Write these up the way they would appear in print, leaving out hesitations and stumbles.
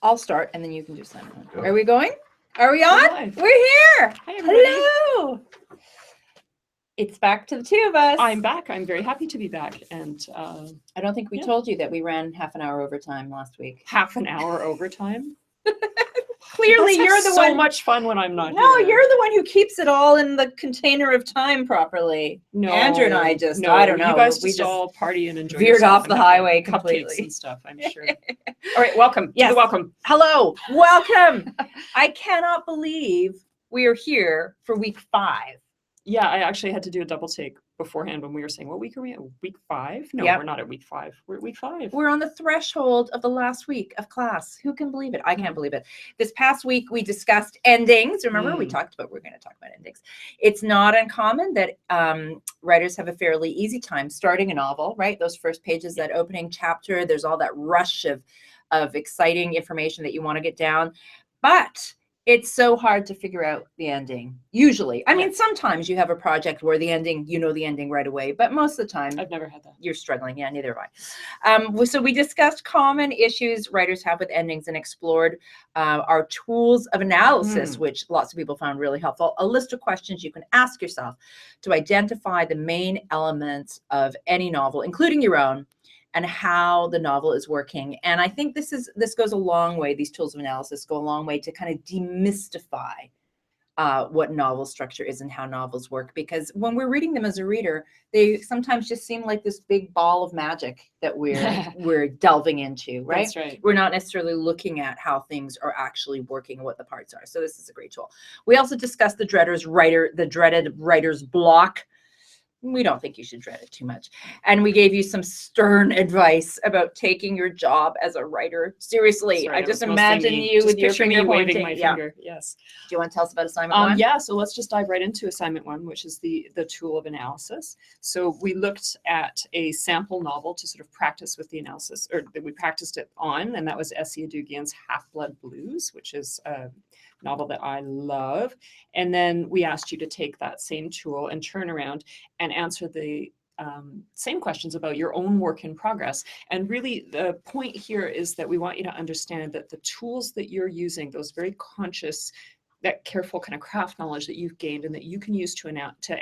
I'll start and then you can do assignment one. Go. Are we going? Are we on? Live. We're here. Hi, everybody. Hello. It's back to the two of us. I'm back. I'm very happy to be back. And I don't think we told you that we ran half an hour overtime last week. half an hour overtime. Clearly, You guys you're have the so one. much fun when I'm not No, here. you're the one who keeps it all in the container of time properly. No, Andrew and I just, no, I don't know. You guys we just all party and enjoy veered yourself off and the have, highway cupcakes completely. and stuff, I'm sure. All right, welcome. Yes. To the welcome. Hello, welcome. I cannot believe we are here for week 5. Yeah, I actually had to do a double take beforehand when we were saying, what week are we at? Week 5? No, Yep. we're not at week 5. We're at week 5. We're on the threshold of the last week of class. Who can believe it? I can't believe it. This past week, we discussed endings. Remember, we talked about, we're going to talk about endings. It's not uncommon that writers have a fairly easy time starting a novel, right? Those first pages, that opening chapter, there's all that rush of exciting information that you want to get down. But it's so hard to figure out the ending, usually. I mean, sometimes you have a project where the ending, you know the ending right away, but most of the time, I've never had that. You're struggling. Yeah, neither have I. So we discussed common issues writers have with endings and explored our tools of analysis, which lots of people found really helpful. A list of questions you can ask yourself to identify the main elements of any novel, including your own, and how the novel is working. And I think this goes a long way. These tools of analysis go a long way to kind of demystify what novel structure is and how novels work. Because when we're reading them as a reader, they sometimes just seem like this big ball of magic that we're delving into, right? That's right. We're not necessarily looking at how things are actually working and what the parts are. So this is a great tool. We also discussed the dreaded writer's block. We don't think you should dread it too much. And we gave you some stern advice about taking your job as a writer seriously. Sorry, I that just was mostly imagine me. you Just with your picture me finger waving pointing. my Yeah. finger. Yes. Do you want to tell us about assignment 1? Yeah, so let's just dive right into assignment 1, which is the tool of analysis. So we looked at a sample novel to sort of practice with the analysis, or that we practiced it on, and that was Essie Adugian's Half-Blood Blues, which is a novel that I love. And then we asked you to take that same tool and turn around and answer the same questions about your own work in progress. And really the point here is that we want you to understand that the tools that you're using, those very conscious, that careful kind of craft knowledge that you've gained and that you can use to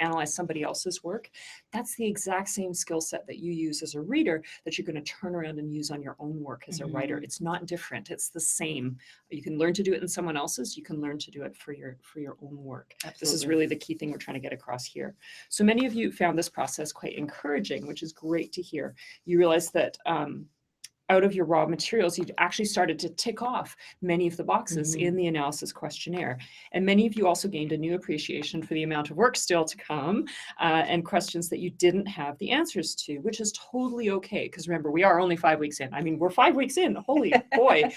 analyze somebody else's work, that's the exact same skill set that you use as a reader that you're going to turn around and use on your own work as a writer. It's not different. It's the same. You can learn to do it in someone else's. You can learn to do it for your own work. Absolutely. This is really the key thing we're trying to get across here. So many of you found this process quite encouraging, which is great to hear. You realize that out of your raw materials, you actually started to tick off many of the boxes in the analysis questionnaire. And many of you also gained a new appreciation for the amount of work still to come and questions that you didn't have the answers to, which is totally okay. Because remember, we are only 5 weeks in. I mean, we're 5 weeks in, holy boy.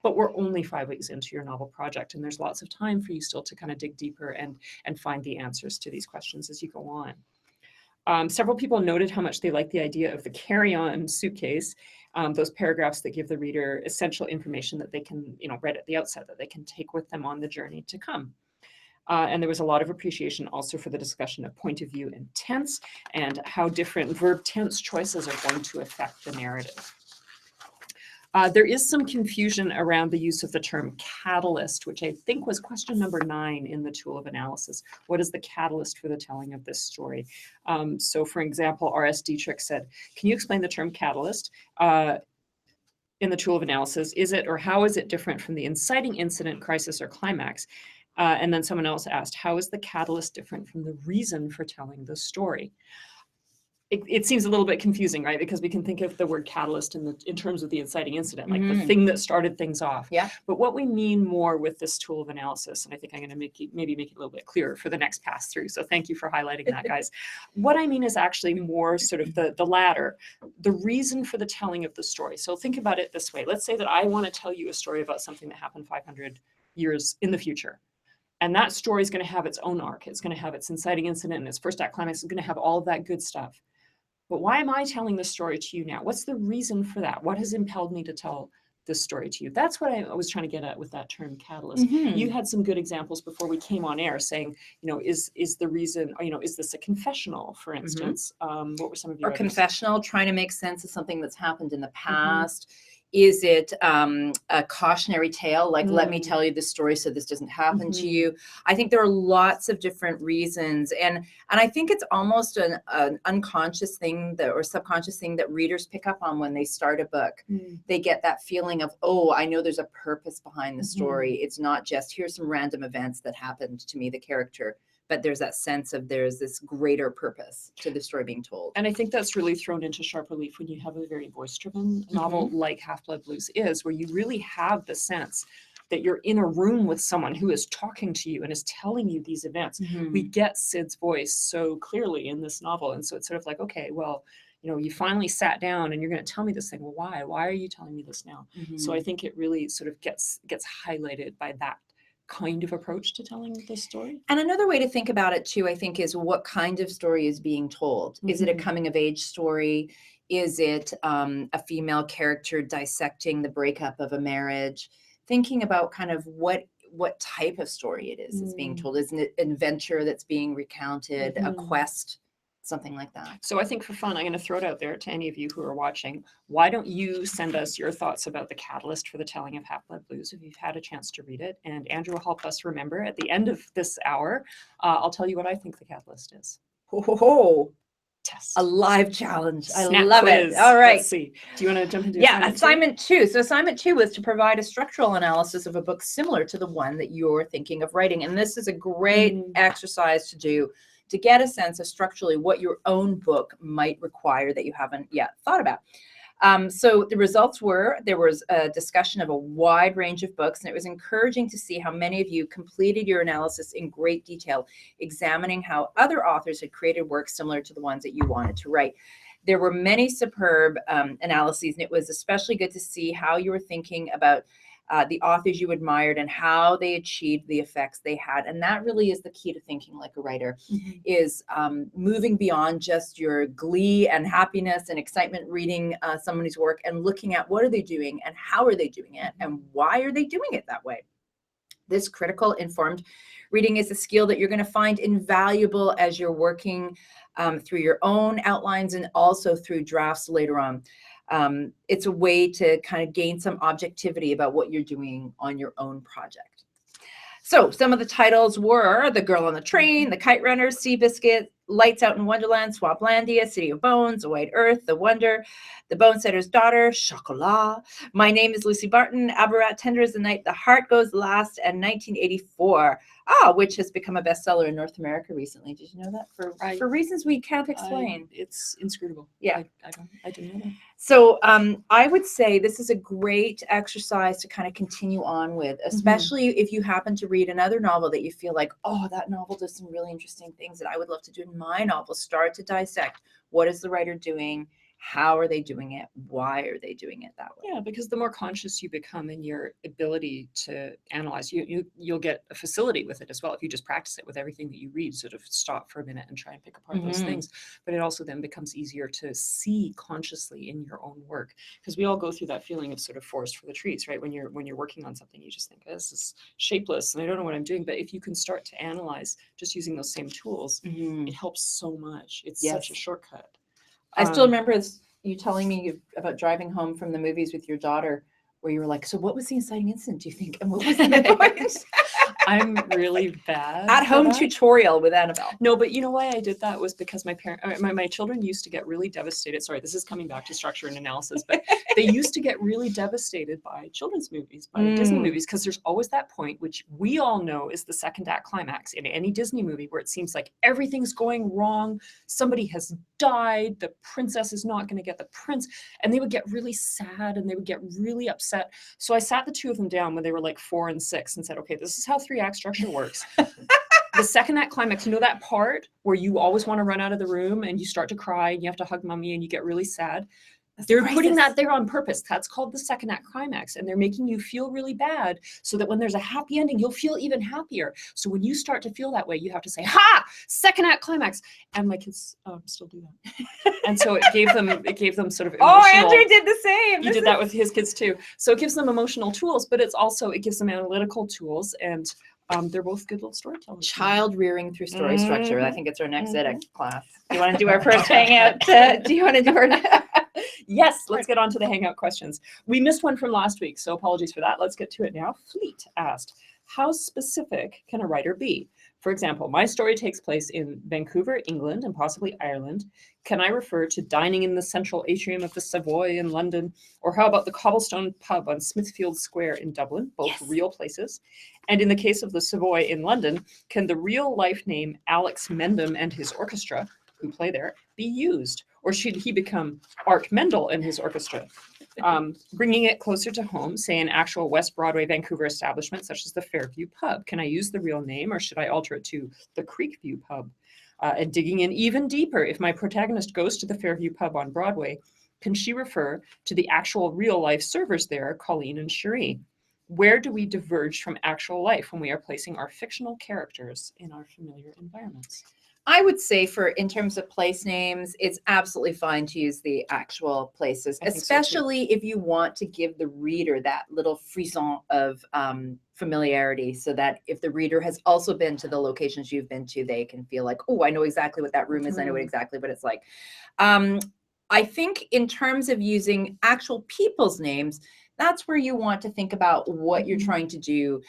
But we're only 5 weeks into your novel project, and there's lots of time for you still to kind of dig deeper and find the answers to these questions as you go on. Several people noted how much they like the idea of the carry-on suitcase, those paragraphs that give the reader essential information that they can, right at the outset, that they can take with them on the journey to come. And there was a lot of appreciation also for the discussion of point of view and tense and how different verb tense choices are going to affect the narrative. There is some confusion around the use of the term catalyst, which I think was question number 9 in the tool of analysis. What is the catalyst for the telling of this story? So for example, R.S. Dietrich said, can you explain the term catalyst in the tool of analysis? Is it, or how is it different from the inciting incident, crisis, or climax? And then someone else asked, how is the catalyst different from the reason for telling the story? It seems a little bit confusing, right? Because we can think of the word catalyst in terms of the inciting incident, like the thing that started things off. Yeah. But what we mean more with this tool of analysis, and I think I'm going to maybe make it a little bit clearer for the next pass through. So thank you for highlighting that, guys. What I mean is actually more sort of the latter, the reason for the telling of the story. So think about it this way. Let's say that I want to tell you a story about something that happened 500 years in the future. And that story is going to have its own arc. It's going to have its inciting incident and its first act climax. It's going to have all of that good stuff. But why am I telling this story to you now? What's the reason for that? What has impelled me to tell this story to you? That's what I was trying to get at with that term catalyst. You had some good examples before we came on air saying, is the reason, is this a confessional, for instance? What were some of your confessional, trying to make sense of something that's happened in the past. Is it a cautionary tale? Like, let me tell you this story so this doesn't happen to you. I think there are lots of different reasons. And I think it's almost an unconscious thing that, or subconscious thing that readers pick up on when they start a book. They get that feeling of, oh, I know there's a purpose behind the story. It's not just, here's some random events that happened to me, the character. But there's that sense of there's this greater purpose to the story being told. And I think that's really thrown into sharp relief when you have a very voice-driven novel like Half-Blood Blues is, where you really have the sense that you're in a room with someone who is talking to you and is telling you these events. We get Sid's voice so clearly in this novel. And so it's sort of like, okay, well, you know, you finally sat down and you're going to tell me this thing. Well, why? Why are you telling me this now? So I think it really sort of gets highlighted by that kind of approach to telling the story. And another way to think about it too, I think, is what kind of story is being told. Is it a coming of age story? Is it a female character dissecting the breakup of a marriage? Thinking about kind of what type of story it is that's being told. Is it an adventure that's being recounted, a quest, something like that? So I think for fun, I'm going to throw it out there to any of you who are watching. Why don't you send us your thoughts about the catalyst for the telling of Half-Blood Blues if you've had a chance to read it? And Andrew will help us remember at the end of this hour. I'll tell you what I think the catalyst is. Test. A live challenge. Snap I love quiz. it. All right. Let's see. Do you want to jump into assignment two? So assignment 2 was to provide a structural analysis of a book similar to the one that you're thinking of writing. And this is a great exercise to do to get a sense of structurally what your own book might require that you haven't yet thought about. So the results were, there was a discussion of a wide range of books, and it was encouraging to see how many of you completed your analysis in great detail, examining how other authors had created works similar to the ones that you wanted to write. There were many superb analyses, and it was especially good to see how you were thinking about the authors you admired and how they achieved the effects they had. And that really is the key to thinking like a writer, is moving beyond just your glee and happiness and excitement reading somebody's work and looking at what are they doing and how are they doing it and why are they doing it that way. This critical, informed reading is a skill that you're going to find invaluable as you're working through your own outlines and also through drafts later on. It's a way to kind of gain some objectivity about what you're doing on your own project. So some of the titles were The Girl on the Train, The Kite Runner, Seabiscuit, Lights Out in Wonderland, Swaplandia, City of Bones, A White Earth, The Wonder, The Bonesetter's Daughter, Chocolat, My Name is Lucy Barton, Abarat, Tender as the Night, The Heart Goes Last, and 1984, which has become a bestseller in North America recently. Did you know that? For reasons we can't explain. It's inscrutable. Yeah. I didn't know that. So I would say this is a great exercise to kind of continue on with, especially if you happen to read another novel that you feel like, oh, that novel does some really interesting things that I would love to do in my novel. Start to dissect, what is the writer doing? How are they doing it? Why are they doing it that way? Yeah, because the more conscious you become in your ability to analyze, you'll get a facility with it as well. If you just practice it with everything that you read, sort of stop for a minute and try and pick apart those things. But it also then becomes easier to see consciously in your own work, because we all go through that feeling of sort of forest for the trees, right? When you're working on something, you just think, oh, this is shapeless and I don't know what I'm doing. But if you can start to analyze just using those same tools, it helps so much. It's such a shortcut. I still remember you telling me about driving home from the movies with your daughter, where you were like, so what was the inciting incident, do you think? And what was the point? I'm really bad. At-home tutorial with Annabel. No, but you know why I did that was because my children used to get really devastated. Sorry, this is coming back to structure and analysis, but they used to get really devastated by children's movies, by Disney movies, because there's always that point, which we all know is the second act climax in any Disney movie, where it seems like everything's going wrong. Somebody has died. The princess is not going to get the prince. And they would get really sad and they would get really upset. So I sat the two of them down when they were like 4 and 6 and said, okay, this is how 3-act structure works. The second act climax, you know that part where you always want to run out of the room and you start to cry and you have to hug mommy and you get really sad? They're putting that there on purpose. That's called the second act climax. And they're making you feel really bad so that when there's a happy ending, you'll feel even happier. So when you start to feel that way, you have to say, ha, second act climax. And my kids still do that. And so it gave them sort of emotional. Oh, Andrew did the same. He did that with his kids too. So it gives them emotional tools, but it gives them analytical tools. And they're both good little storytellers. Child rearing through story structure. I think it's our next edX class. Do you want to do our first hangout? Do you want to do our Yes, let's get on to the Hangout questions. We missed one from last week, so apologies for that. Let's get to it now. Fleet asked, how specific can a writer be? For example, my story takes place in Vancouver, England, and possibly Ireland. Can I refer to dining in the central atrium of the Savoy in London? Or how about the Cobblestone Pub on Smithfield Square in Dublin? Both real places. And in the case of the Savoy in London, can the real life name Alex Mendham and his orchestra, who play there, be used? Or should he become Art Mendel and his orchestra? Bringing it closer to home, say an actual West Broadway Vancouver establishment, such as the Fairview Pub. Can I use the real name, or should I alter it to the Creekview Pub? And digging in even deeper, if my protagonist goes to the Fairview Pub on Broadway, can she refer to the actual real life servers there, Colleen and Cherie? Where do we diverge from actual life when we are placing our fictional characters in our familiar environments? I would say in terms of place names, it's absolutely fine to use the actual places, especially if you want to give the reader that little frisson of familiarity, so that if the reader has also been to the locations you've been to, they can feel like, oh, I know exactly what that room is. I know exactly what it's like. I think in terms of using actual people's names, that's where you want to think about what you're trying to do.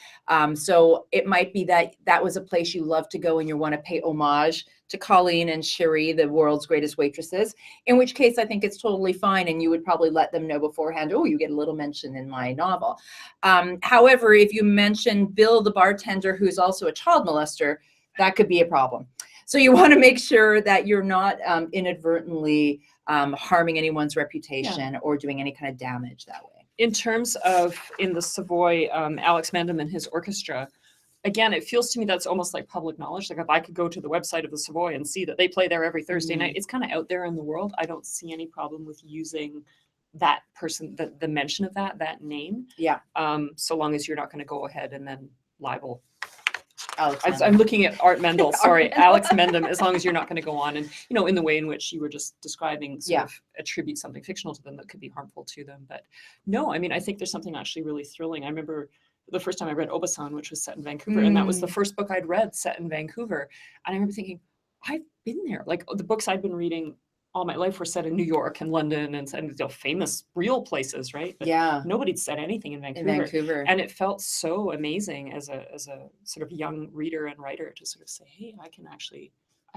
So it might be that was a place you love to go and you want to pay homage to Colleen and Cherie, the world's greatest waitresses, in which case I think it's totally fine. And you would probably let them know beforehand, oh, you get a little mention in my novel. However, if you mention Bill, the bartender, who's also a child molester, that could be a problem. So you want to make sure that you're not inadvertently harming anyone's reputation or doing any kind of damage that way. In terms of in the Savoy, Alex Mendham and his orchestra, again, it feels to me that's almost like public knowledge. Like if I could go to the website of the Savoy and see that they play there every Thursday night, it's kind of out there in the world. I don't see any problem with using that person, the mention of that name. Yeah. So long as you're not going to go ahead and then libel. I'm looking at Art Mendel, sorry, Alex Mendham, as long as you're not going to go on and, in the way in which you were just describing, sort of attribute something fictional to them that could be harmful to them. But no, I mean, I think there's something actually really thrilling. I remember the first time I read Obasan, which was set in Vancouver, and that was the first book I'd read set in Vancouver. And I remember thinking, I've been there. Like the books I'd been reading all my life were set in New York and London and famous real places, right? But nobody'd said anything in Vancouver. And it felt so amazing as a sort of young reader and writer to sort of say, hey, I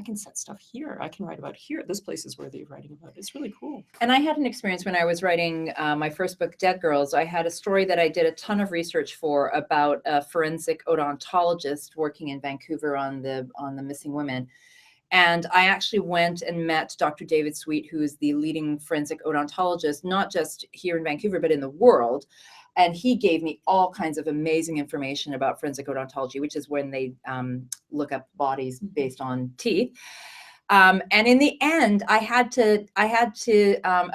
can set stuff here. I can write about here. This place is worthy of writing about. It's really cool. And I had an experience when I was writing my first book, Dead Girls. I had a story that I did a ton of research for about a forensic odontologist working in Vancouver on the missing women. And I actually went and met Dr. David Sweet, who is the leading forensic odontologist, not just here in Vancouver, but in the world. And he gave me all kinds of amazing information about forensic odontology, which is when they look up bodies based on teeth. And in the end, I had to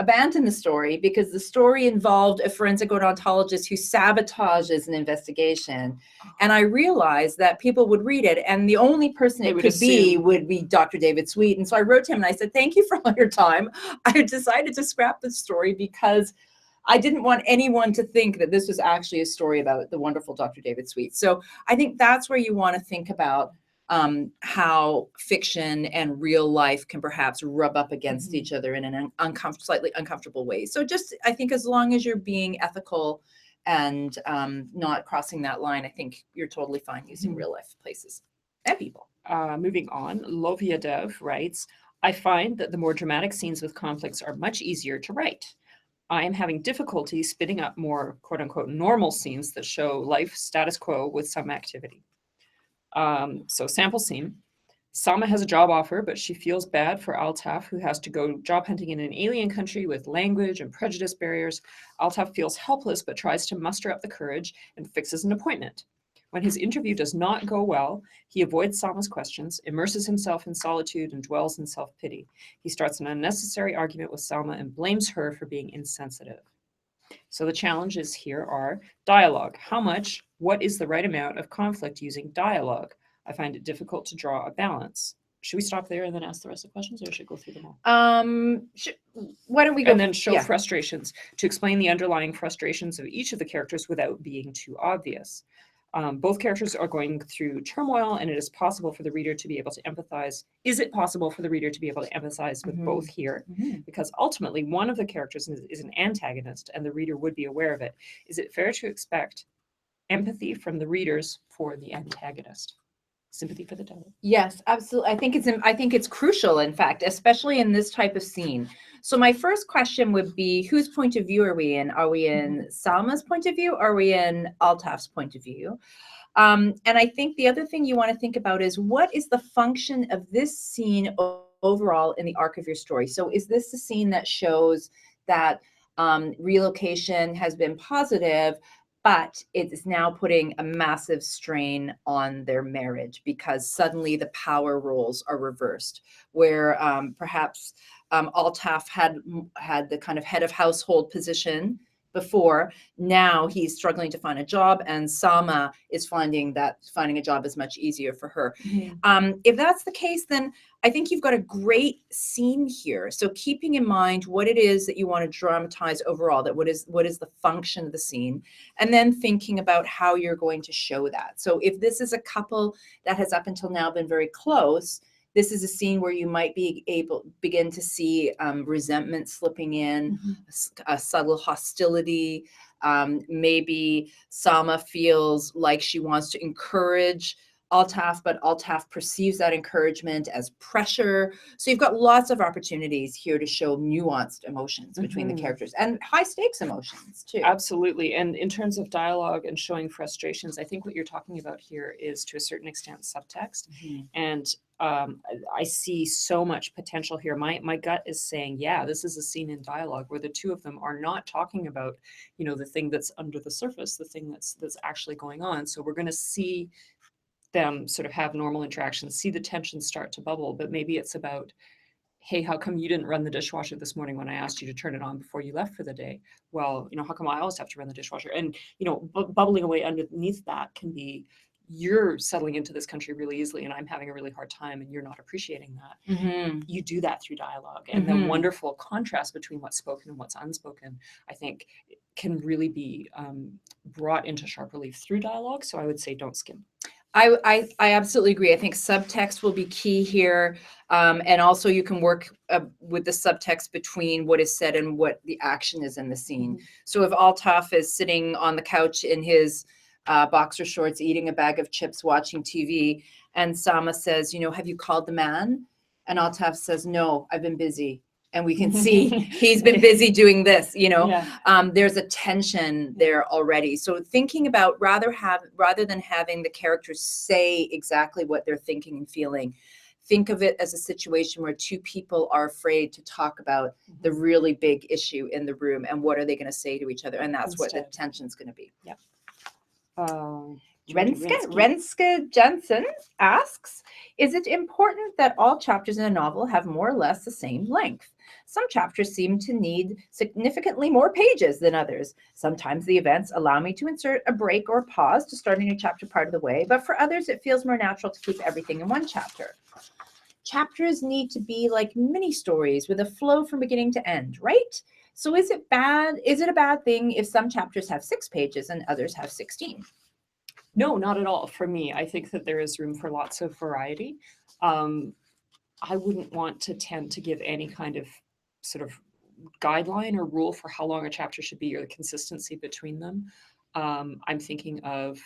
abandon the story because the story involved a forensic odontologist who sabotages an investigation. And I realized that people would read it, and the only person it could be would be Dr. David Sweet. And so I wrote to him and I said, thank you for all your time. I decided to scrap the story because I didn't want anyone to think that this was actually a story about the wonderful Dr. David Sweet. So I think that's where you want to think about how fiction and real life can perhaps rub up against each other in an slightly uncomfortable way. So just, I think as long as you're being ethical and not crossing that line, I think you're totally fine using real life places and people. Moving on, Lovia writes, I find that the more dramatic scenes with conflicts are much easier to write. I am having difficulty spitting up more quote unquote normal scenes that show life status quo with some activity. So sample scene, Salma has a job offer, but she feels bad for Altaf, who has to go job hunting in an alien country with language and prejudice barriers. Altaf feels helpless, but tries to muster up the courage and fixes an appointment. When his interview does not go well, he avoids Salma's questions, immerses himself in solitude, and dwells in self-pity. He starts an unnecessary argument with Salma and blames her for being insensitive. So the challenges here are dialogue. How much? What is the right amount of conflict using dialogue? I find it difficult to draw a balance. Should we stop there and then ask the rest of the questions, or should we go through them all? Why don't we go? And then show frustrations to explain the underlying frustrations of each of the characters without being too obvious. Both characters are going through turmoil, and it is possible for the reader to be able to empathize. Is it possible for the reader to be able to empathize with both here? Because ultimately, one of the characters is an antagonist, and the reader would be aware of it. Is it fair to expect empathy from the readers for the antagonist? Sympathy for the devil. Yes, absolutely. I think it's crucial, in fact, especially in this type of scene. So my first question would be, whose point of view are we in? Are we in Salma's point of view? Or are we in Altaf's point of view? And I think the other thing you want to think about is, what is the function of this scene overall in the arc of your story? So is this a scene that shows that relocation has been positive, but it is now putting a massive strain on their marriage because suddenly the power roles are reversed, where perhaps Altaf had the kind of head of household position before. Now he's struggling to find a job, and Salma is finding a job is much easier for her. If that's the case, then I think you've got a great scene here. So keeping in mind what it is that you want to dramatize overall, that what is the function of the scene, and then thinking about how you're going to show that. So if this is a couple that has up until now been very close, this is a scene where you might begin to see resentment slipping in, a subtle hostility. Maybe Salma feels like she wants to encourage Altaf, but Altaf perceives that encouragement as pressure. So you've got lots of opportunities here to show nuanced emotions between the characters, and high stakes emotions too. Absolutely. And in terms of dialogue and showing frustrations, I think what you're talking about here is to a certain extent subtext. And I see so much potential here. My gut is saying, yeah, this is a scene in dialogue where the two of them are not talking about, the thing that's under the surface, the thing that's actually going on. So we're going to see them sort of have normal interactions, see the tension start to bubble, but maybe it's about, hey, how come you didn't run the dishwasher this morning when I asked you to turn it on before you left for the day? Well, how come I always have to run the dishwasher? And, bubbling away underneath that can be, you're settling into this country really easily and I'm having a really hard time and you're not appreciating that. You do that through dialogue. And the wonderful contrast between what's spoken and what's unspoken, I think, can really be brought into sharp relief through dialogue. So I would say don't skim. I absolutely agree. I think subtext will be key here. And also you can work with the subtext between what is said and what the action is in the scene. So if Altaf is sitting on the couch in his boxer shorts, eating a bag of chips, watching TV, and Salma says, have you called the man? And Altaf says, no, I've been busy. And we can see he's been busy doing this, there's a tension there already. So thinking about rather than having the characters say exactly what they're thinking and feeling, think of it as a situation where two people are afraid to talk about the really big issue in the room and what are they going to say to each other. And that's what the tension's going to be. Yep. Renske Jensen asks, is it important that all chapters in a novel have more or less the same length? Some chapters seem to need significantly more pages than others. Sometimes the events allow me to insert a break or pause to start a new chapter part of the way, but for others it feels more natural to keep everything in one chapter. Chapters need to be like mini stories with a flow from beginning to end, right? So is it a bad thing if some chapters have 6 pages and others have 16? No, not at all. For me, I think that there is room for lots of variety. I wouldn't want to tend to give any kind of sort of guideline or rule for how long a chapter should be or the consistency between them. I'm thinking of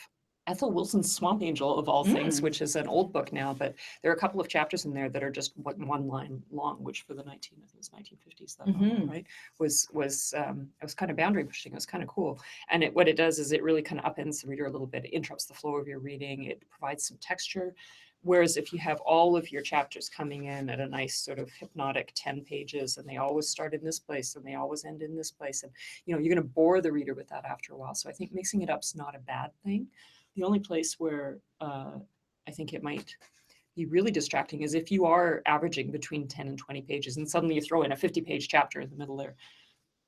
Ethel Wilson's Swamp Angel, of all things, which is an old book now, but there are a couple of chapters in there that are just one line long, which for the 1950s, that novel, right, was it was kind of boundary pushing. It was kind of cool. And what it does is it really kind of upends the reader a little bit. It interrupts the flow of your reading. It provides some texture. Whereas if you have all of your chapters coming in at a nice sort of hypnotic 10 pages, and they always start in this place and they always end in this place, and you're going to bore the reader with that after a while. So I think mixing it up is not a bad thing. The only place where I think it might be really distracting is if you are averaging between 10 and 20 pages and suddenly you throw in a 50-page chapter in the middle there.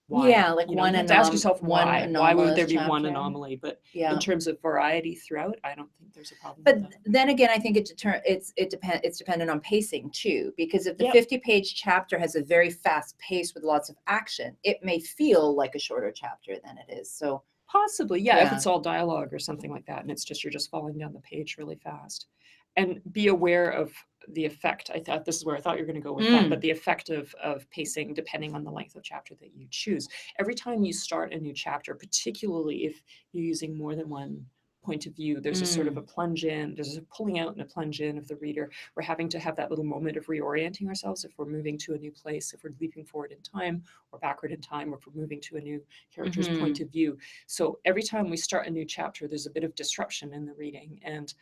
Why? Yeah, like you have to ask yourself why. Why would there be one anomaly? But in terms of variety throughout, I don't think there's a problem. But then again, I think it's dependent on pacing too, because if the 50-page chapter has a very fast pace with lots of action, it may feel like a shorter chapter than it is. So Possibly, yeah, if Yeah. it's all dialogue or something like that, and it's just you're just falling down the page really fast. And be aware of the effect. I thought this is where I thought you were going to go with that, but the effect of pacing depending on the length of chapter that you choose. Every time you start a new chapter, particularly if you're using more than one point of view, there's a sort of a plunge in, there's a pulling out and a plunge in of the reader. We're having to have that little moment of reorienting ourselves if we're moving to a new place, if we're leaping forward in time or backward in time, or if we're moving to a new character's point of view. So every time we start a new chapter, there's a bit of disruption in the reading. And,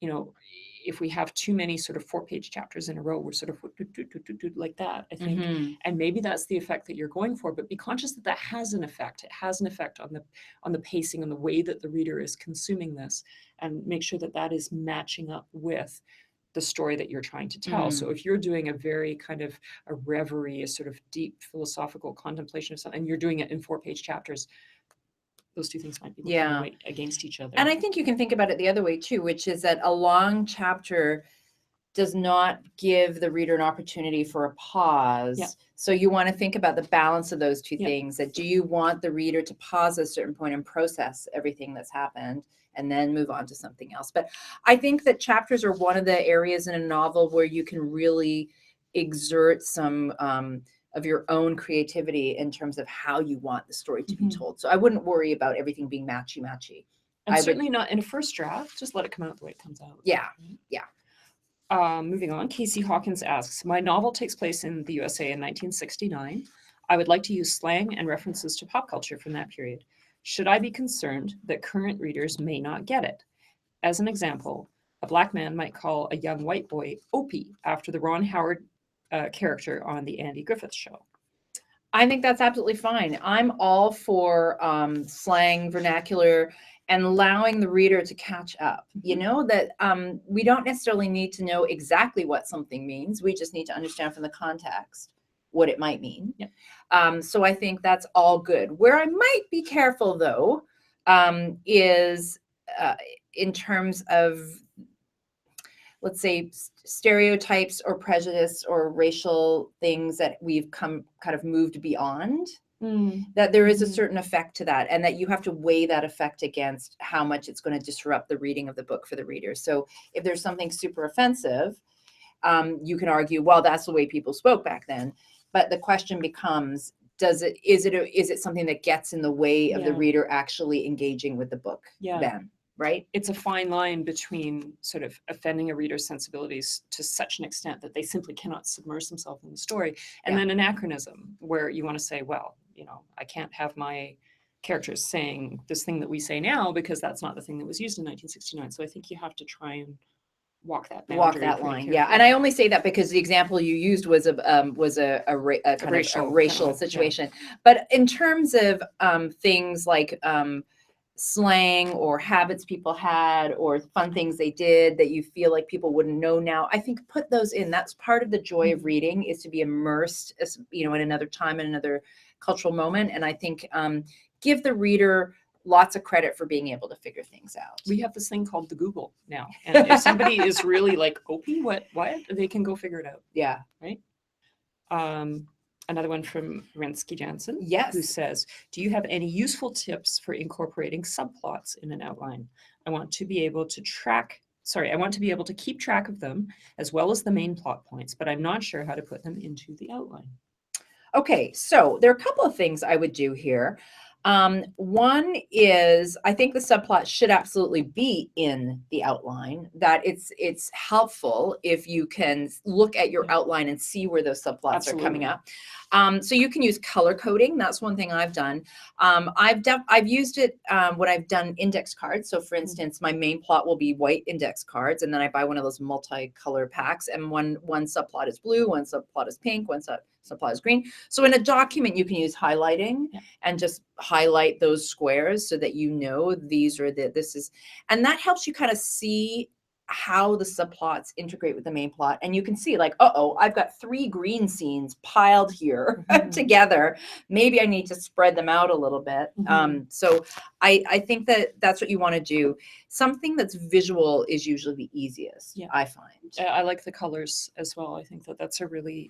you know, if we have too many sort of 4-page chapters in a row, we're sort of like that, I think. And maybe that's the effect that you're going for, but be conscious that that has an effect. It has an effect on the pacing, on the way that the reader is consuming this, and make sure that that is matching up with the story that you're trying to tell. So if you're doing a very kind of a reverie, a sort of deep philosophical contemplation of something, and you're doing it in 4-page chapters, those two things might be working right against each other. And I think you can think about it the other way too, which is that a long chapter does not give the reader an opportunity for a pause. So you want to think about the balance of those two things. That do you want the reader to pause at a certain point and process everything that's happened and then move on to something else? But I think that chapters are one of the areas in a novel where you can really exert some of your own creativity in terms of how you want the story to be told. So I wouldn't worry about everything being matchy. And certainly not in a first draft. Just let it come out the way it comes out. Yeah. Moving on, Casey Hawkins asks, my novel takes place in the USA in 1969. I would like to use slang and references to pop culture from that period. Should I be concerned that current readers may not get it? As an example, a black man might call a young white boy Opie after the Ron Howard character on the Andy Griffith Show. I think that's absolutely fine. I'm all for slang, vernacular, and allowing the reader to catch up. You know, that we don't necessarily need to know exactly what something means. We just need to understand from the context what it might mean. So I think that's all good. Where I might be careful, though, is in terms of, let's say, stereotypes or prejudice or racial things that we've kind of moved beyond, that there is a certain effect to that, and that you have to weigh that effect against how much it's going to disrupt the reading of the book for the reader. So if there's something super offensive, you can argue, well, that's the way people spoke back then. But the question becomes, is it something that gets in the way of the reader actually engaging with the book then? Right? It's a fine line between sort of offending a reader's sensibilities to such an extent that they simply cannot submerge themselves in the story, and then anachronism, where you want to say, well, you know, I can't have my characters saying this thing that we say now because that's not the thing that was used in 1969. So I think you have to try and walk that line. Yeah. And I only say that because the example you used was a racial situation. But in terms of things like slang or habits people had or fun things they did that you feel like people wouldn't know now, I think put those in. That's part of the joy of reading, is to be immersed, you know, in another time, in another cultural moment. And I think give the reader lots of credit for being able to figure things out. We have this thing called the Google now, and if somebody is really like, Opie, what, they can go figure it out. Yeah. Right. Another one from Rensky Jansen, yes, who says, do you have any useful tips for incorporating subplots in an outline? I want to be able to keep track of them as well as the main plot points, but I'm not sure how to put them into the outline. Okay, so there are a couple of things I would do here. One is, I think the subplot should absolutely be in the outline, that it's helpful if you can look at your outline and see where those subplots are coming up. So you can use color coding. That's one thing I've done. I've used it when I've done index cards. So for instance, my main plot will be white index cards, and then I buy one of those multicolor packs, and one subplot is blue, one subplot is pink, one subplot is green. So in a document, you can use highlighting and just highlight those squares so that you know these are and that helps you kind of see how the subplots integrate with the main plot. And you can see like, I've got 3 green scenes piled here together. Maybe I need to spread them out a little bit. So I think that's what you want to do. Something that's visual is usually the easiest, I find. I like the colors as well. I think that's a really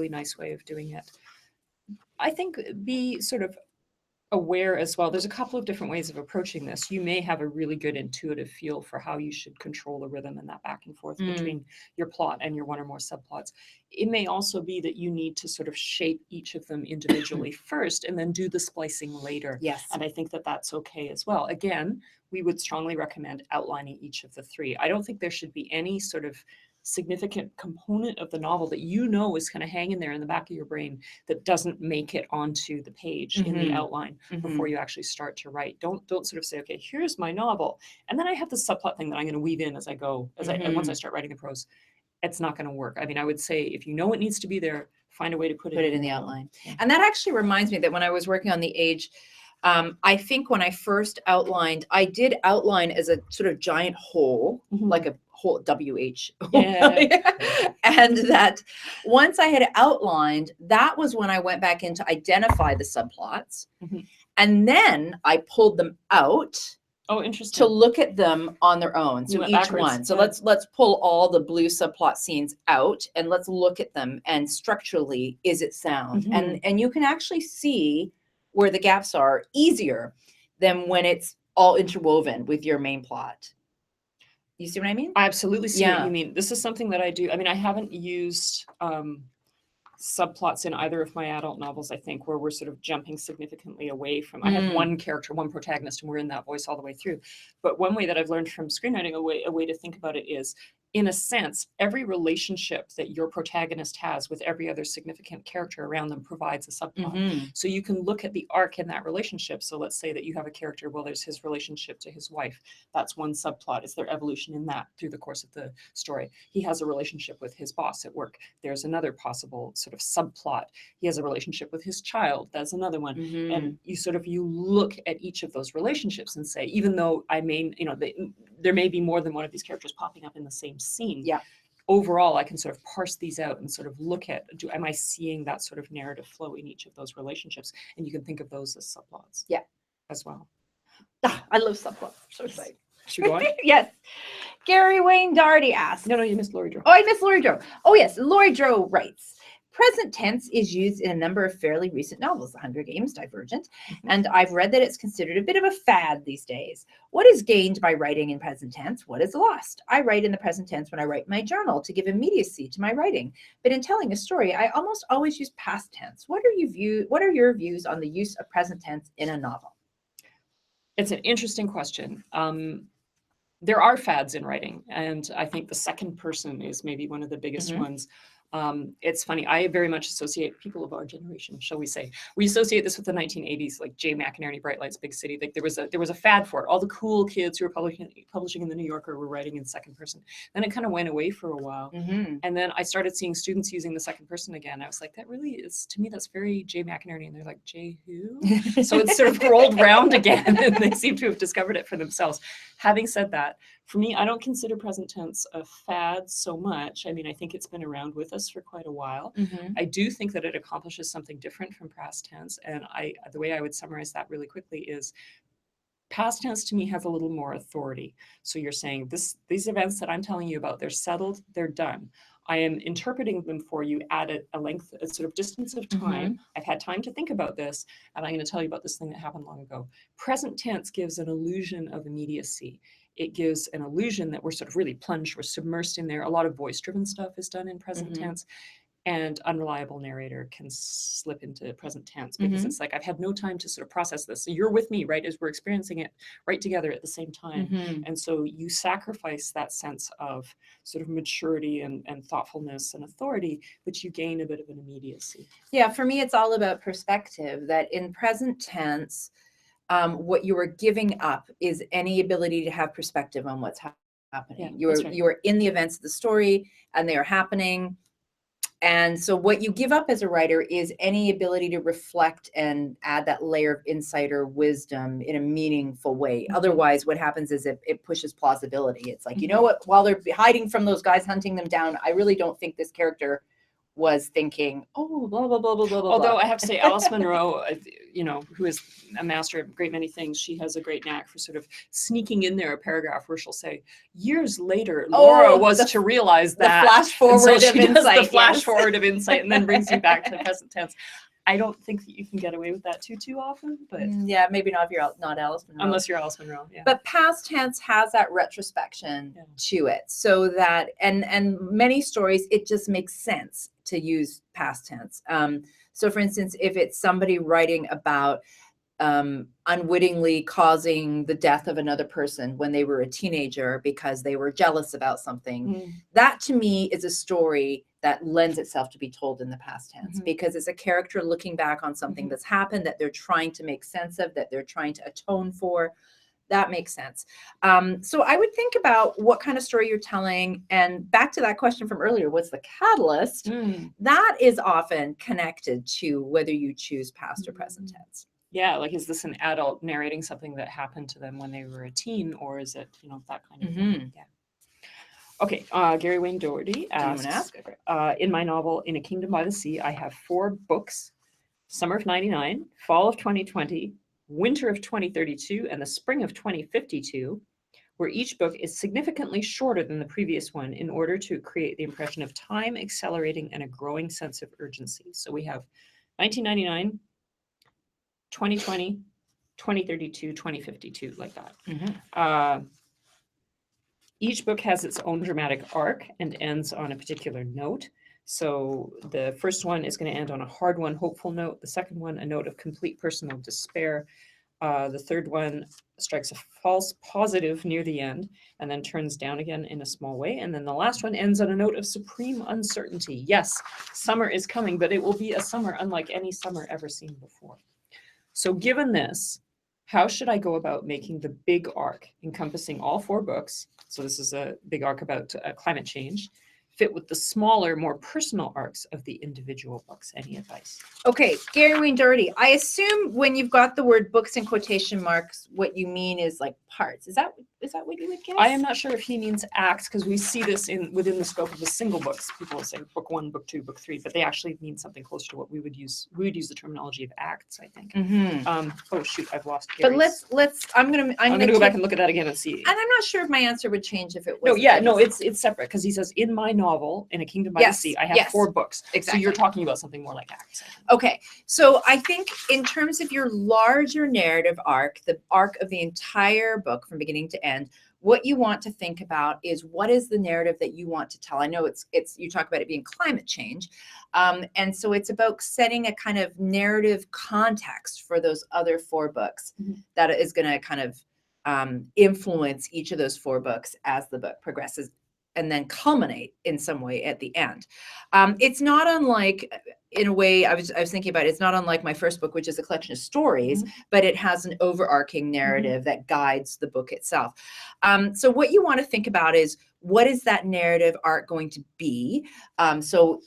nice way of doing it. I think be sort of aware as well. There's a couple of different ways of approaching this. You may have a really good intuitive feel for how you should control the rhythm and that back and forth between your plot and your one or more subplots. It may also be that you need to sort of shape each of them individually first and then do the splicing later. Yes. And I think that that's okay as well. Again, we would strongly recommend outlining each of the three. I don't think there should be any sort of significant component of the novel that you know is kind of hanging there in the back of your brain that doesn't make it onto the page in the outline before you actually start to write. Don't sort of say, okay, here's my novel, and then I have this subplot thing that I'm going to weave in as I go, once I start writing the prose. It's not going to work. I mean, I would say if you know it needs to be there, find a way to put it in the outline. Yeah. And that actually reminds me that when I was working on The Age, I think when I first outlined, I did outline as a sort of giant hole, like a whole WH. Yeah. And that once I had outlined, that was when I went back in to identify the subplots. And then I pulled them out. Oh, interesting. To look at them on their own. So each one. So let's pull all the blue subplot scenes out and let's look at them, and structurally, is it sound? And you can actually see where the gaps are easier than when it's all interwoven with your main plot. You see what I mean? I absolutely see what you mean. This is something that I do. I mean, I haven't used subplots in either of my adult novels, I think, where we're sort of jumping significantly away from, I have one character, one protagonist, and we're in that voice all the way through. But one way that I've learned from screenwriting, a way to think about it is, in a sense, every relationship that your protagonist has with every other significant character around them provides a subplot. So you can look at the arc in that relationship. So let's say that you have a character, well, there's his relationship to his wife. That's one subplot. Is their evolution in that through the course of the story? He has a relationship with his boss at work. There's another possible sort of subplot. He has a relationship with his child. That's another one. And you look at each of those relationships and say, even though there may be more than one of these characters popping up in the same scene. Overall, I can sort of parse these out and sort of look at, am I seeing that sort of narrative flow in each of those relationships? And you can think of those as subplots. As well. I love subplots. So excited. Should we go on? Yes. Gary Wayne Darty asks. No, you missed Lori Dro. Oh, I missed Lori Dro. Oh, yes. Lori Dro writes, present tense is used in a number of fairly recent novels, The Hunger Games, Divergent, and I've read that it's considered a bit of a fad these days. What is gained by writing in present tense? What is lost? I write in the present tense when I write my journal to give immediacy to my writing, but in telling a story, I almost always use past tense. What are your views on the use of present tense in a novel? It's an interesting question. There are fads in writing, and I think the second person is maybe one of the biggest ones. It's funny, I very much associate, people of our generation, shall we say, we associate this with the 1980s, like Jay McInerney, Bright Lights, Big City. Like there was a fad for it. All the cool kids who were publishing in the New Yorker were writing in second person. Then it kind of went away for a while. And then I started seeing students using the second person again. I was like, that really is, to me, that's very Jay McInerney. And they're like, Jay who? So it's sort of rolled round again, and they seem to have discovered it for themselves. Having said that, for me, I don't consider present tense a fad so much. I mean, I think it's been around with us for quite a while. I do think that it accomplishes something different from past tense. And the way I would summarize that really quickly is past tense to me has a little more authority. So you're saying these events that I'm telling you about, they're settled, they're done. I am interpreting them for you at a sort of distance of time. I've had time to think about this, and I'm going to tell you about this thing that happened long ago. Present tense gives an illusion of immediacy. It gives an illusion that we're sort of really plunged, we're submersed in there. A lot of voice-driven stuff is done in present tense, and unreliable narrator can slip into present tense because it's like, I've had no time to sort of process this. So you're with me, right, as we're experiencing it right together at the same time. And so you sacrifice that sense of sort of maturity and thoughtfulness and authority, but you gain a bit of an immediacy. Yeah, for me, it's all about perspective, that in present tense, what you are giving up is any ability to have perspective on what's happening. You are in the events of the story, and they are happening. And so what you give up as a writer is any ability to reflect and add that layer of insight or wisdom in a meaningful way. Otherwise, what happens is it pushes plausibility. It's like, you know what, while they're hiding from those guys hunting them down, I really don't think this character was thinking, oh, blah, blah, blah, blah, blah, blah. Although I have to say, Alice Munro, who is a master of a great many things, she has a great knack for sort of sneaking in there a paragraph where she'll say, years later, Laura was to realize that. The flash forward of insight. The flash forward of insight, and then brings you back to the present tense. I don't think that you can get away with that too often, but Yeah, maybe not if you're not Alice Munro. unless you're Alice Munro. Yeah. But past tense has that retrospection Yeah. to it, so that and many stories it just makes sense to use past tense. So for instance, if it's somebody writing about unwittingly causing the death of another person when they were a teenager because they were jealous about something, that to me is a story that lends itself to be told in the past tense, because it's a character looking back on something that's happened that they're trying to make sense of, that they're trying to atone for. That makes sense. So I would think about what kind of story you're telling, and back to that question from earlier, what's the catalyst? That is often connected to whether you choose past or present tense. Yeah, like, is this an adult narrating something that happened to them when they were a teen, or is it, that kind of thing? Yeah. Okay, Gary Wayne Doherty asks, in my novel, In a Kingdom by the Sea, I have 4 books: Summer of '99, Fall of 2020, Winter of 2032, and the Spring of 2052, where each book is significantly shorter than the previous one in order to create the impression of time accelerating and a growing sense of urgency. So we have 1999, 2020, 2032, 2052, like that. Each book has its own dramatic arc and ends on a particular note. So the first one is going to end on a hard one, hopeful note. The second one, a note of complete personal despair. The third one strikes a false positive near the end and then turns down again in a small way. And then the last one ends on a note of supreme uncertainty. Yes, summer is coming, but it will be a summer unlike any summer ever seen before. So given this, how should I go about making the big arc encompassing all 4 books? So this is a big arc about climate change, fit with the smaller, more personal arcs of the individual books. Any advice? Okay, Gary Wayne Doherty. I assume when you've got the word books in quotation marks, what you mean is like parts. Is that what you would guess? I am not sure if he means acts, because we see this within the scope of the single books. People will say book 1, book 2, book 3, but they actually mean something closer to what we would use. We would use the terminology of acts, I think. Oh shoot, I've lost Gary's. But let's. I'm gonna go back and look at that again and see. And I'm not sure if my answer would change if it was. It's separate, because he says in my novel, In a Kingdom by the Sea, I have 4 books. Exactly. So you're talking about something more like acts. Okay, so I think in terms of your larger narrative arc, the arc of the entire book from beginning to end, what you want to think about is what is the narrative that you want to tell. I know it's you talk about it being climate change, and so it's about setting a kind of narrative context for those other 4 books that is going to kind of influence each of those 4 books as the book progresses, and then culminate in some way at the end. It's not unlike, in a way, I was thinking about it, it's not unlike my first book, which is a collection of stories, but it has an overarching narrative that guides the book itself. So what you want to think about is, what is that narrative arc going to be? So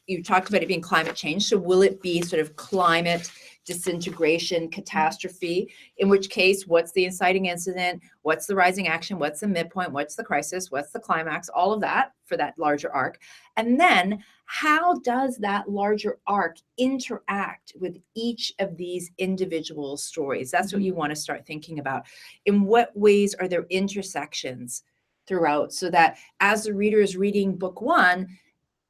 you talked about it being climate change. So will it be sort of climate disintegration, catastrophe, in which case, what's the inciting incident? What's the rising action? What's the midpoint? What's the crisis? What's the climax? All of that for that larger arc. And then how does that larger arc interact with each of these individual stories? That's what you want to start thinking about. In what ways are there intersections throughout, so that as the reader is reading book 1,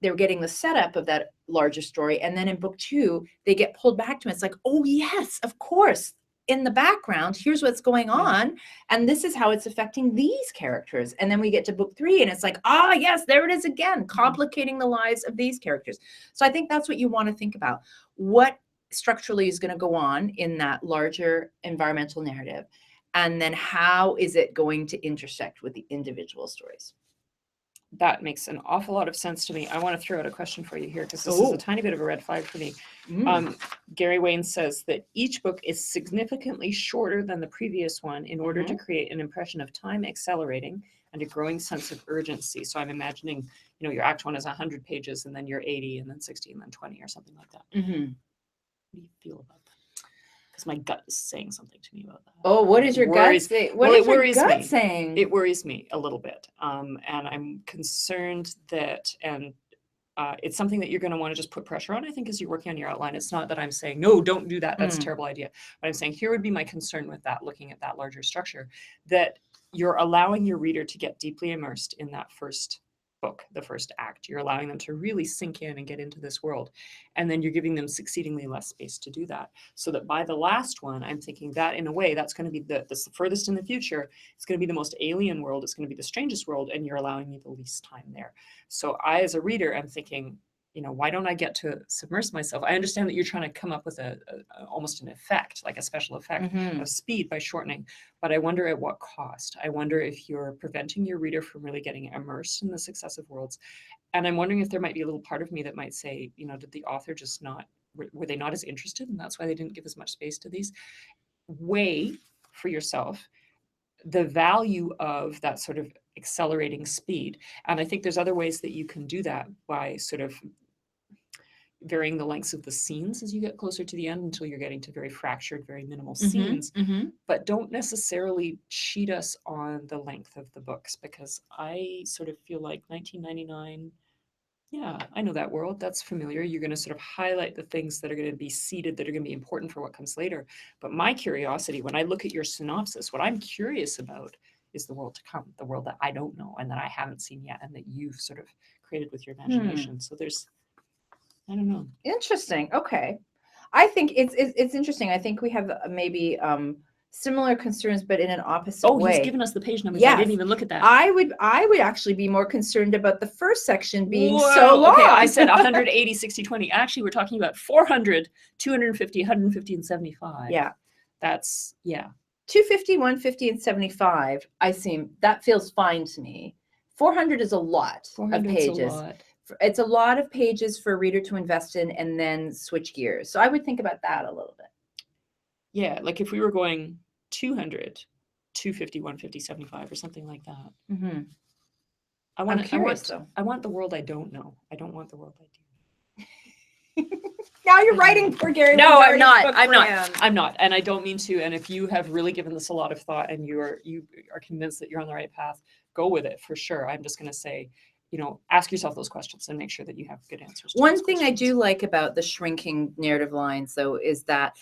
they're getting the setup of that larger story. And then in book 2, they get pulled back to it. It's like, oh yes, of course, in the background, here's what's going on. And this is how it's affecting these characters. And then we get to book 3 and it's like, yes, there it is again, complicating the lives of these characters. So I think that's what you want to think about. What structurally is going to go on in that larger environmental narrative? And then how is it going to intersect with the individual stories? That makes an awful lot of sense to me. I want to throw out a question for you here, because this is a tiny bit of a red flag for me. Gary Wayne says that each book is significantly shorter than the previous one in order to create an impression of time accelerating and a growing sense of urgency. So I'm imagining, your act 1 is 100 pages, and then you're 80, and then 60, and then 20, or something like that. What do you feel about that? Because my gut is saying something to me about that. Oh, what is your gut saying? What is your gut saying? It worries me a little bit. And I'm concerned that, it's something that you're going to want to just put pressure on, I think, as you're working on your outline. It's not that I'm saying, no, don't do that. That's a terrible idea. But I'm saying, here would be my concern with that, looking at that larger structure, that you're allowing your reader to get deeply immersed in that first book, the first act. You're allowing them to really sink in and get into this world. And then you're giving them succeedingly less space to do that. So that by the last one, I'm thinking that in a way, that's going to be the furthest in the future. It's going to be the most alien world. It's going to be the strangest world. And you're allowing me the least time there. So I, as a reader, am thinking, why don't I get to submerge myself? I understand that you're trying to come up with almost an effect, like a special effect of speed by shortening, but I wonder at what cost. I wonder if you're preventing your reader from really getting immersed in the successive worlds. And I'm wondering if there might be a little part of me that might say, did the author just were they not as interested? And that's why they didn't give as much space to these? Weigh for yourself the value of that sort of accelerating speed. And I think there's other ways that you can do that by sort of varying the lengths of the scenes as you get closer to the end until you're getting to very fractured, very minimal scenes, but don't necessarily cheat us on the length of the books, because I sort of feel like 1999, yeah, I know that world, that's familiar. You're going to sort of highlight the things that are going to be seeded, that are going to be important for what comes later. But my curiosity, when I look at your synopsis, what I'm curious about is the world to come, the world that I don't know and that I haven't seen yet and that you've sort of created with your imagination. So there's, I don't know. Interesting. Okay. I think it's interesting. I think we have maybe similar concerns, but in an opposite way. Oh, he's given us the page numbers. Yes. I didn't even look at that. I would actually be more concerned about the first section being so long. Okay, I said 180, 60, 20. Actually, we're talking about 400, 250, 150, and 75. Yeah. That's, yeah. 250, 150, and 75. That feels fine to me. 400 is a lot of pages. It's a lot of pages for a reader to invest in and then switch gears. So I would think about that a little bit. Yeah, like if we were going 200, 250, 150, 75 or something like that. Mm-hmm. I want the world I don't know. I don't want the world I do. Now you're writing for Gary. No, I'm not. And I don't mean to. And if you have really given this a lot of thought and you are convinced that you're on the right path, go with it for sure. I'm just going to say, ask yourself those questions and make sure that you have good answers. One thing I do like about the shrinking narrative lines, though, is that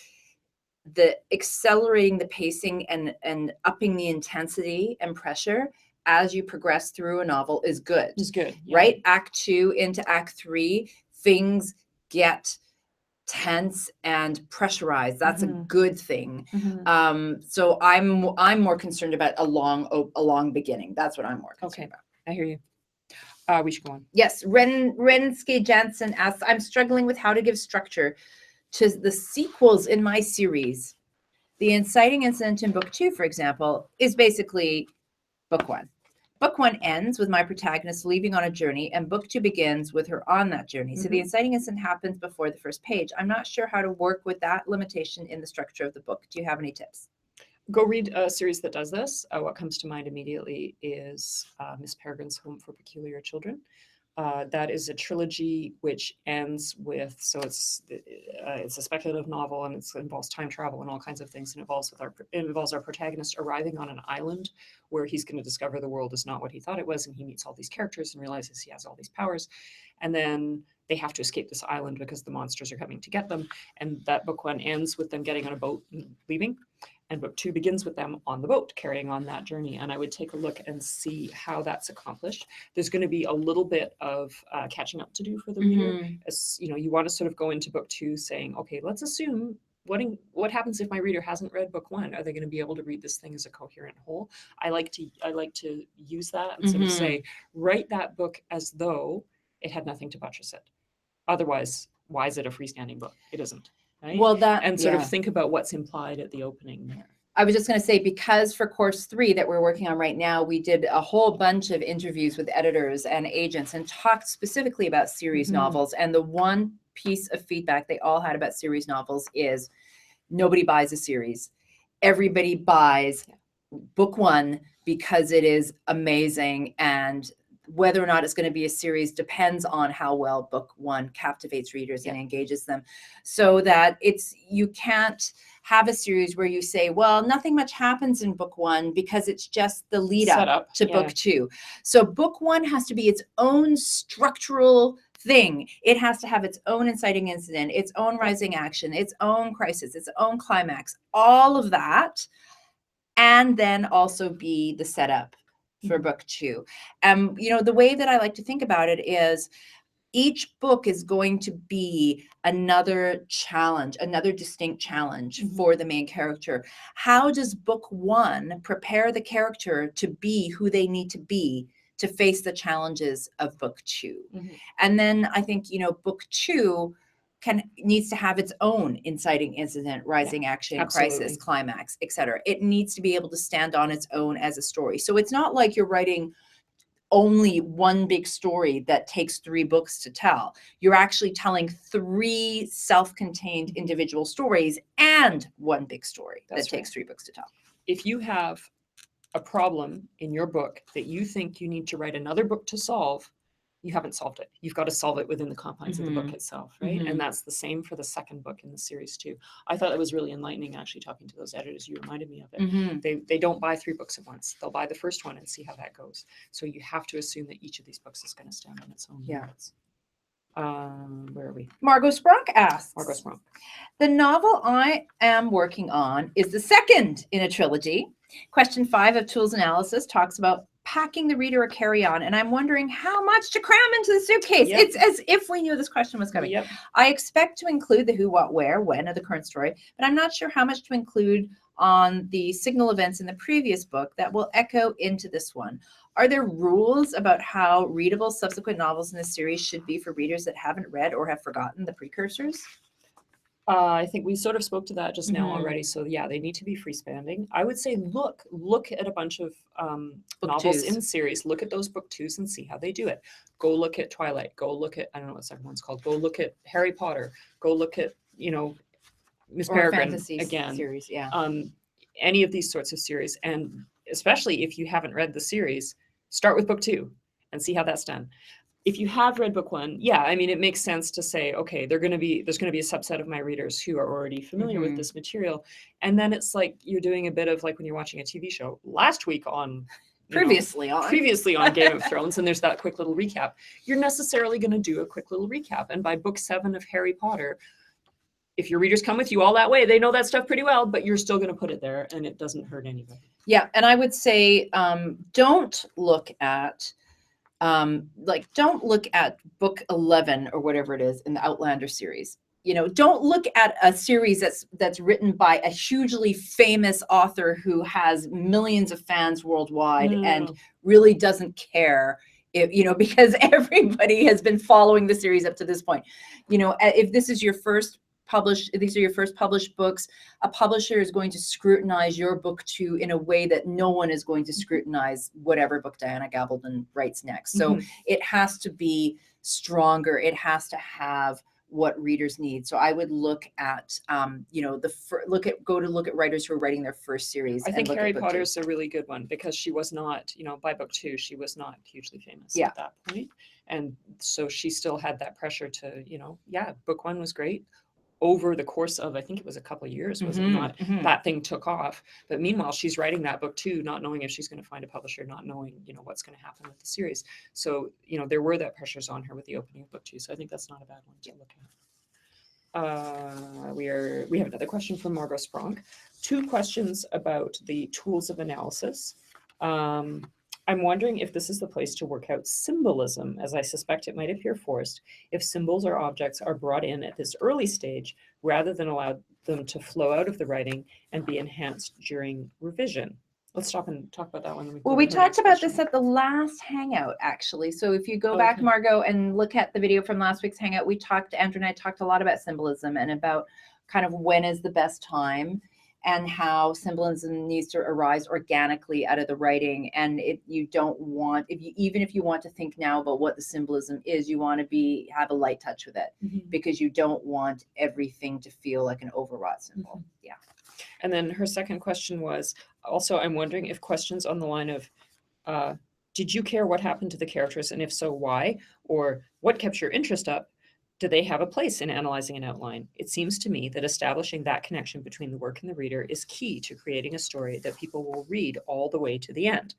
the accelerating the pacing and upping the intensity and pressure as you progress through a novel is good. Is good. Yeah. Right? Act 2 into Act 3, things get tense and pressurized. That's a good thing. So I'm more concerned about a long beginning. That's what I'm more concerned about. I hear you. We should go on. Yes, Renske Jansen asks, I'm struggling with how to give structure to the sequels in my series. The inciting incident in book 2, for example, is basically book 1. Book 1 ends with my protagonist leaving on a journey, and book 2 begins with her on that journey. So the inciting incident happens before the first page. I'm not sure how to work with that limitation in the structure of the book. Do you have any tips? Go read a series that does this. What comes to mind immediately is Miss Peregrine's Home for Peculiar Children. That is a trilogy which ends with, so it's a speculative novel, and it involves time travel and all kinds of things, and it involves our protagonist arriving on an island where he's going to discover the world is not what he thought it was, and he meets all these characters and realizes he has all these powers, and then they have to escape this island because the monsters are coming to get them. And that book 1 ends with them getting on a boat and leaving. And book 2 begins with them on the boat, carrying on that journey. And I would take a look and see how that's accomplished. There's going to be a little bit of catching up to do for the reader. As you want to sort of go into book 2 saying, okay, let's assume what happens if my reader hasn't read book 1? Are they going to be able to read this thing as a coherent whole? I like to use that and sort of say, write that book as though it had nothing to buttress it. Otherwise, why is it a freestanding book? It isn't. Right? Well, sort of think about what's implied at the opening there. I was just going to say, because for course 3 that we're working on right now, we did a whole bunch of interviews with editors and agents and talked specifically about series novels. And the one piece of feedback they all had about series novels is nobody buys a series. Everybody buys book 1 because it is amazing, and whether or not it's going to be a series depends on how well book 1 captivates readers and engages them. So that you can't have a series where you say, well, nothing much happens in book 1 because it's just the lead up to book 2. So book 1 has to be its own structural thing. It has to have its own inciting incident, its own rising action, its own crisis, its own climax, all of that, and then also be the setup for book 2. You know, the way that I like to think about it is each book is going to be another challenge, another distinct challenge for the main character. How does book 1 prepare the character to be who they need to be to face the challenges of book 2? And then I think, you know, book 2 needs to have its own inciting incident, rising action, crisis, climax, etc. It needs to be able to stand on its own as a story. So it's not like you're writing only one big story that takes 3 books to tell. You're actually telling 3 self-contained individual stories and one big story that takes 3 books to tell. If you have a problem in your book that you think you need to write another book to solve, you haven't solved it. You've got to solve it within the confines of the book itself, right? And that's the same for the second book in the series too. I thought it was really enlightening actually talking to those editors. You reminded me of it. They don't buy 3 books at once. They'll buy the first one and see how that goes. So you have to assume that each of these books is going to stand on its own merits. Where are we? Margot Sprunk asks, Margot Sprunk. The novel I am working on is the second in a trilogy. Question 5 of Tools Analysis talks about packing the reader a carry-on, and I'm wondering how much to cram into the suitcase. It's as if we knew this question was coming. I expect to include the who, what, where, when of the current story, but I'm not sure how much to include on the signal events in the previous book that will echo into this one. Are there rules about how readable subsequent novels in this series should be for readers that haven't read or have forgotten the precursors? I think we sort of spoke to that just now already. So yeah, they need to be free-spanning. I would say look at a bunch of novels in series. Look at those book 2s and see how they do it. Go look at Twilight. Go look at, I don't know what the second one's called. Go look at Harry Potter. Go look at, you know, Miss Peregrine again. Series, any of these sorts of series. And especially if you haven't read the series, start with book 2 and see how that's done. If you have read book 1, yeah, I mean, it makes sense to say, okay, there's going to be a subset of my readers who are already familiar with this material. And then it's like you're doing a bit of like when you're watching a TV show. Last week on previously on Game of Thrones, and there's that quick little recap. You're necessarily going to do a quick little recap. And by book 7 of Harry Potter, if your readers come with you all that way, they know that stuff pretty well, but you're still going to put it there and it doesn't hurt anybody. Yeah. And I would say, don't look at book 11 or whatever it is in the Outlander series. You know, don't look at a series that's written by a hugely famous author who has millions of fans worldwide and really doesn't care if, you know, because everybody has been following the series up to this point. You know, if this is your first these are your first published books, a publisher is going to scrutinize your book 2 in a way that no one is going to scrutinize whatever book Diana Gabaldon writes next. So it has to be stronger. It has to have what readers need. So I would look at, you know, look at writers who are writing their first series. I think Harry Potter is a really good one because she was not, you know, by book 2, she was not hugely famous at that point. And so she still had that pressure to, you know, book 1 was great. Over the course of, I think it was a couple of years, was it not? That thing took off. But meanwhile, she's writing that book 2, not knowing if she's going to find a publisher, not knowing, you know, what's going to happen with the series. So, you know, there were that pressures on her with the opening of book 2. So I think that's not a bad one to look at. We have another question from Margot Sprunk. 2 questions about the tools of analysis. I'm wondering if this is the place to work out symbolism, as I suspect it might appear forced if symbols or objects are brought in at this early stage rather than allow them to flow out of the writing and be enhanced during revision. Let's stop and talk about that one. Well, we talked about this at the last Hangout, actually. So if you go back, Margot, and look at the video from last week's Hangout, Andrew and I talked a lot about symbolism and about kind of when is the best time and how symbolism needs to arise organically out of the writing. And you don't want, even if you want to think now about what the symbolism is, you want to have a light touch with it because you don't want everything to feel like an overwrought symbol. Yeah. And then her second question was also, I'm wondering if questions on the line of, did you care what happened to the characters? And if so, why? Or what kept your interest up? Do they have a place in analyzing an outline? It seems to me that establishing that connection between the work and the reader is key to creating a story that people will read all the way to the end.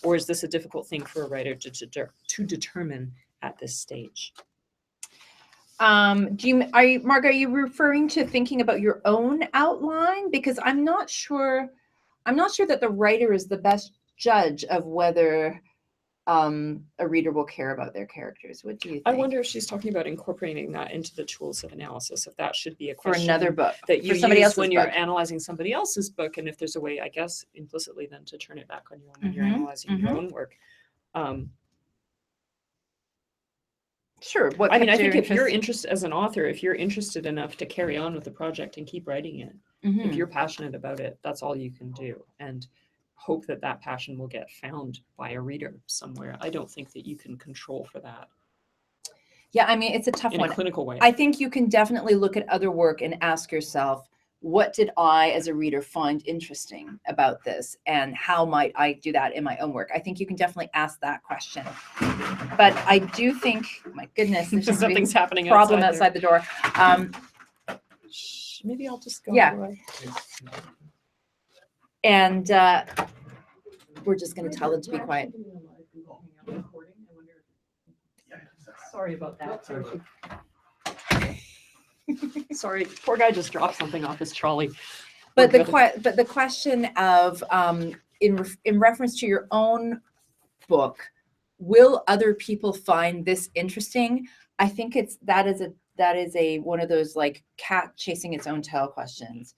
Or is this a difficult thing for a writer to determine at this stage? Margo, are you referring to thinking about your own outline? Because I'm not sure that the writer is the best judge of whether a reader will care about their characters. What do you think? I wonder if she's talking about incorporating that into the tools of analysis, if that should be a For question another book, that you for somebody use else's when you're book. analyzing somebody else's book, and if there's a way, I guess, implicitly then to turn it back on you when you're Mhm, analyzing your own work. Sure. What I mean, I kept your think if you're interest- interested as an author, if you're interested enough to carry on with the project and keep writing it, if Mhm. you're passionate about it, that's all you can do. And hope that that passion will get found by a reader somewhere. I don't think that you can control for that Yeah, I mean, it's a tough in one. a clinical way. I think you can definitely look at other work and ask yourself, what did I as a reader find interesting about this, and how might I do that in my own work? I think you can definitely ask that question. But I do think, my goodness, there's just Something's happening problem outside outside the door. Shh, maybe I'll just go. Yeah. And we're just going to tell them to be quiet. Sorry about that. Sorry, poor guy just dropped something off his trolley. But the question of in reference to your own book, will other people find this interesting? I think that is a one of those like cat chasing its own tail questions.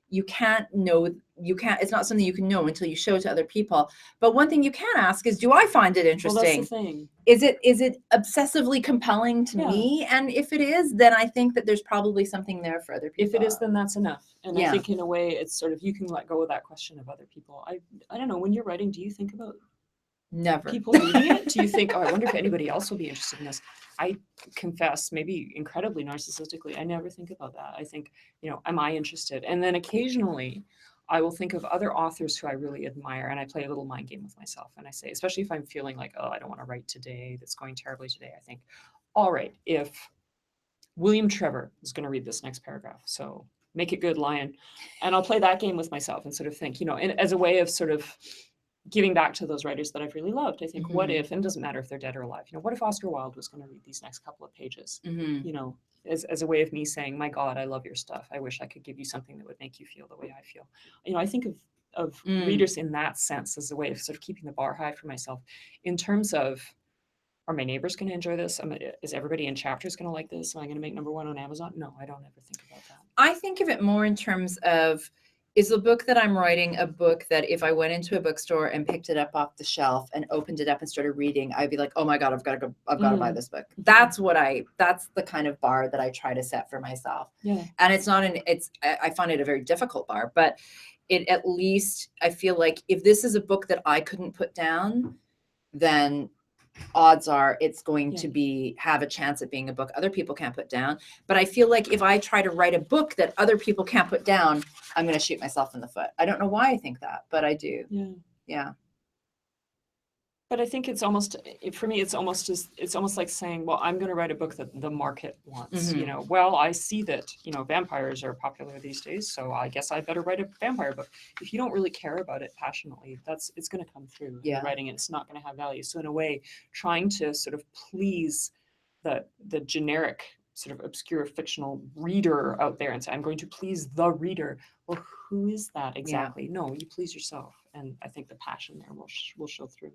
You can't know, it's not something you can know until you show it to other people. But one thing you can ask is, do I find it interesting? Well, that's the thing. Is it obsessively compelling to me? And if it is, then I think that there's probably something there for other people. If it is, then that's enough. And Yeah. I think in a way, it's sort of, you can let go of that question of other people. I don't know, when you're writing, do you think about Never people reading it? Do you think, oh, I wonder if anybody else will be interested in this? I confess, maybe incredibly narcissistically, I never think about that. I think, am I interested? And then occasionally I will think of other authors who I really admire, and I play a little mind game with myself. And I say, especially if I'm feeling like, oh, I don't want to write today, that's going terribly today, I think, all right, if William Trevor is going to read this next paragraph, so make it good, Lyon. And I'll play that game with myself and sort of think, and as a way of sort of giving back to those writers that I've really loved. I think, what if, and it doesn't matter if they're dead or alive, what if Oscar Wilde was going to read these next couple of pages, as a way of me saying, my God, I love your stuff. I wish I could give you something that would make you feel the way I feel. I think of readers in that sense as a way of sort of keeping the bar high for myself in terms of, are my neighbors going to enjoy this? Is everybody in chapters going to like this? Am I going to make number one on Amazon? No, I don't ever think about that. I think of it more in terms of, is the book that I'm writing a book that if I went into a bookstore and picked it up off the shelf and opened it up and started reading, I'd be like, oh my God, I've got to buy this book. That's the kind of bar that I try to set for myself. Yeah. And I find it a very difficult bar, but it, at least I feel like if this is a book that I couldn't put down, then odds are it's going to have a chance at being a book other people can't put down. But I feel like if I try to write a book that other people can't put down, I'm going to shoot myself in the foot. I don't know why I think that, but I do. Yeah. But I think it's almost, for me, it's almost like saying, well, I'm going to write a book that the market wants. Well, I see that, vampires are popular these days, so I guess I better write a vampire book. If you don't really care about it passionately, it's going to come through in writing, and it's not going to have value. So in a way, trying to sort of please the generic sort of obscure fictional reader out there and say, I'm going to please the reader. Well, who is that exactly? Yeah. No, you please yourself. And I think the passion there will show through.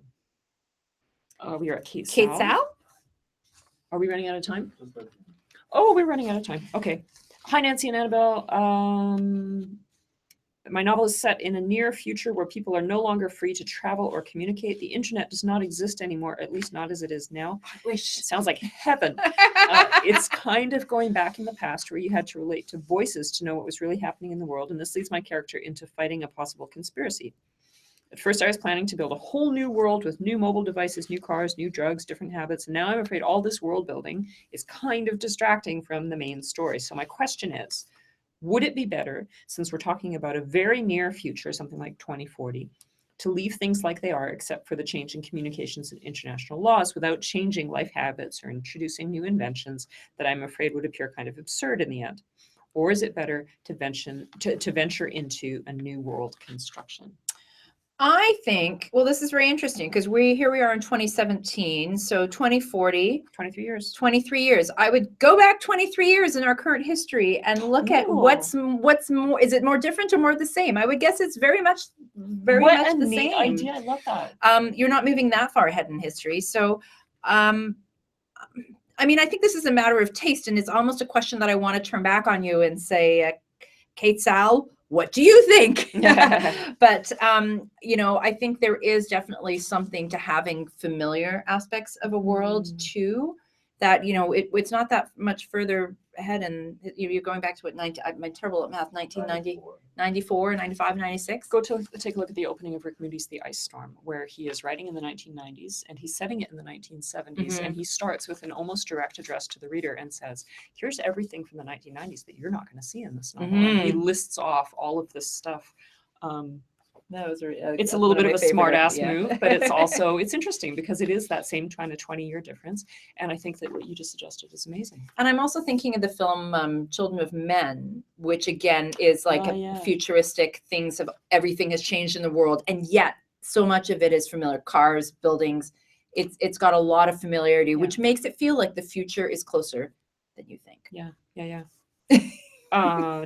We are at Kate Sal. Are we running out of time? Oh, we're running out of time. Okay. Hi, Nancy and Annabel. My novel is set in a near future where people are no longer free to travel or communicate. The internet does not exist anymore, at least not as it is now. I wish. It sounds like heaven. It's kind of going back in the past where you had to relate to voices to know what was really happening in the world. And this leads my character into fighting a possible conspiracy. At first, I was planning to build a whole new world with new mobile devices, new cars, new drugs, different habits. And now I'm afraid all this world building is kind of distracting from the main story. So my question is, would it be better, since we're talking about a very near future, something like 2040, to leave things like they are, except for the change in communications and international laws, without changing life habits or introducing new inventions that I'm afraid would appear kind of absurd in the end? Or is it better to venture into a new world construction? I think, well, this is very interesting because here we are in 2017, so 2040, 23 years. 23 years. I would go back 23 years in our current history and look at what's more. Is it more different or more the same? I would guess it's very much What a the neat same. idea. I love that. You're not moving that far ahead in history, so I mean, I think this is a matter of taste, and it's almost a question that I want to turn back on you and say, Kate Sal, what do you think? But, you know, I think there is definitely something to having familiar aspects of a world too, that, you know, it's not that much further ahead. And you're going back to what, I'm terrible at math, 1990, 94, 95, 96. Go to take a look at the opening of Rick Moody's The Ice Storm, where he is writing in the 1990s and he's setting it in the 1970s. And he starts with an almost direct address to the reader and says, here's everything from the 1990s that you're not going to see in this novel. And he lists off all of this stuff. It's a little bit of a smart ass move, but it's also, it's interesting because it is that same kind of 20-year difference. And I think that what you just suggested is amazing. And I'm also thinking of the film Children of Men, which again is like futuristic things of everything has changed in the world. And yet so much of it is familiar, cars, buildings. It's got a lot of familiarity, which makes it feel like the future is closer than you think.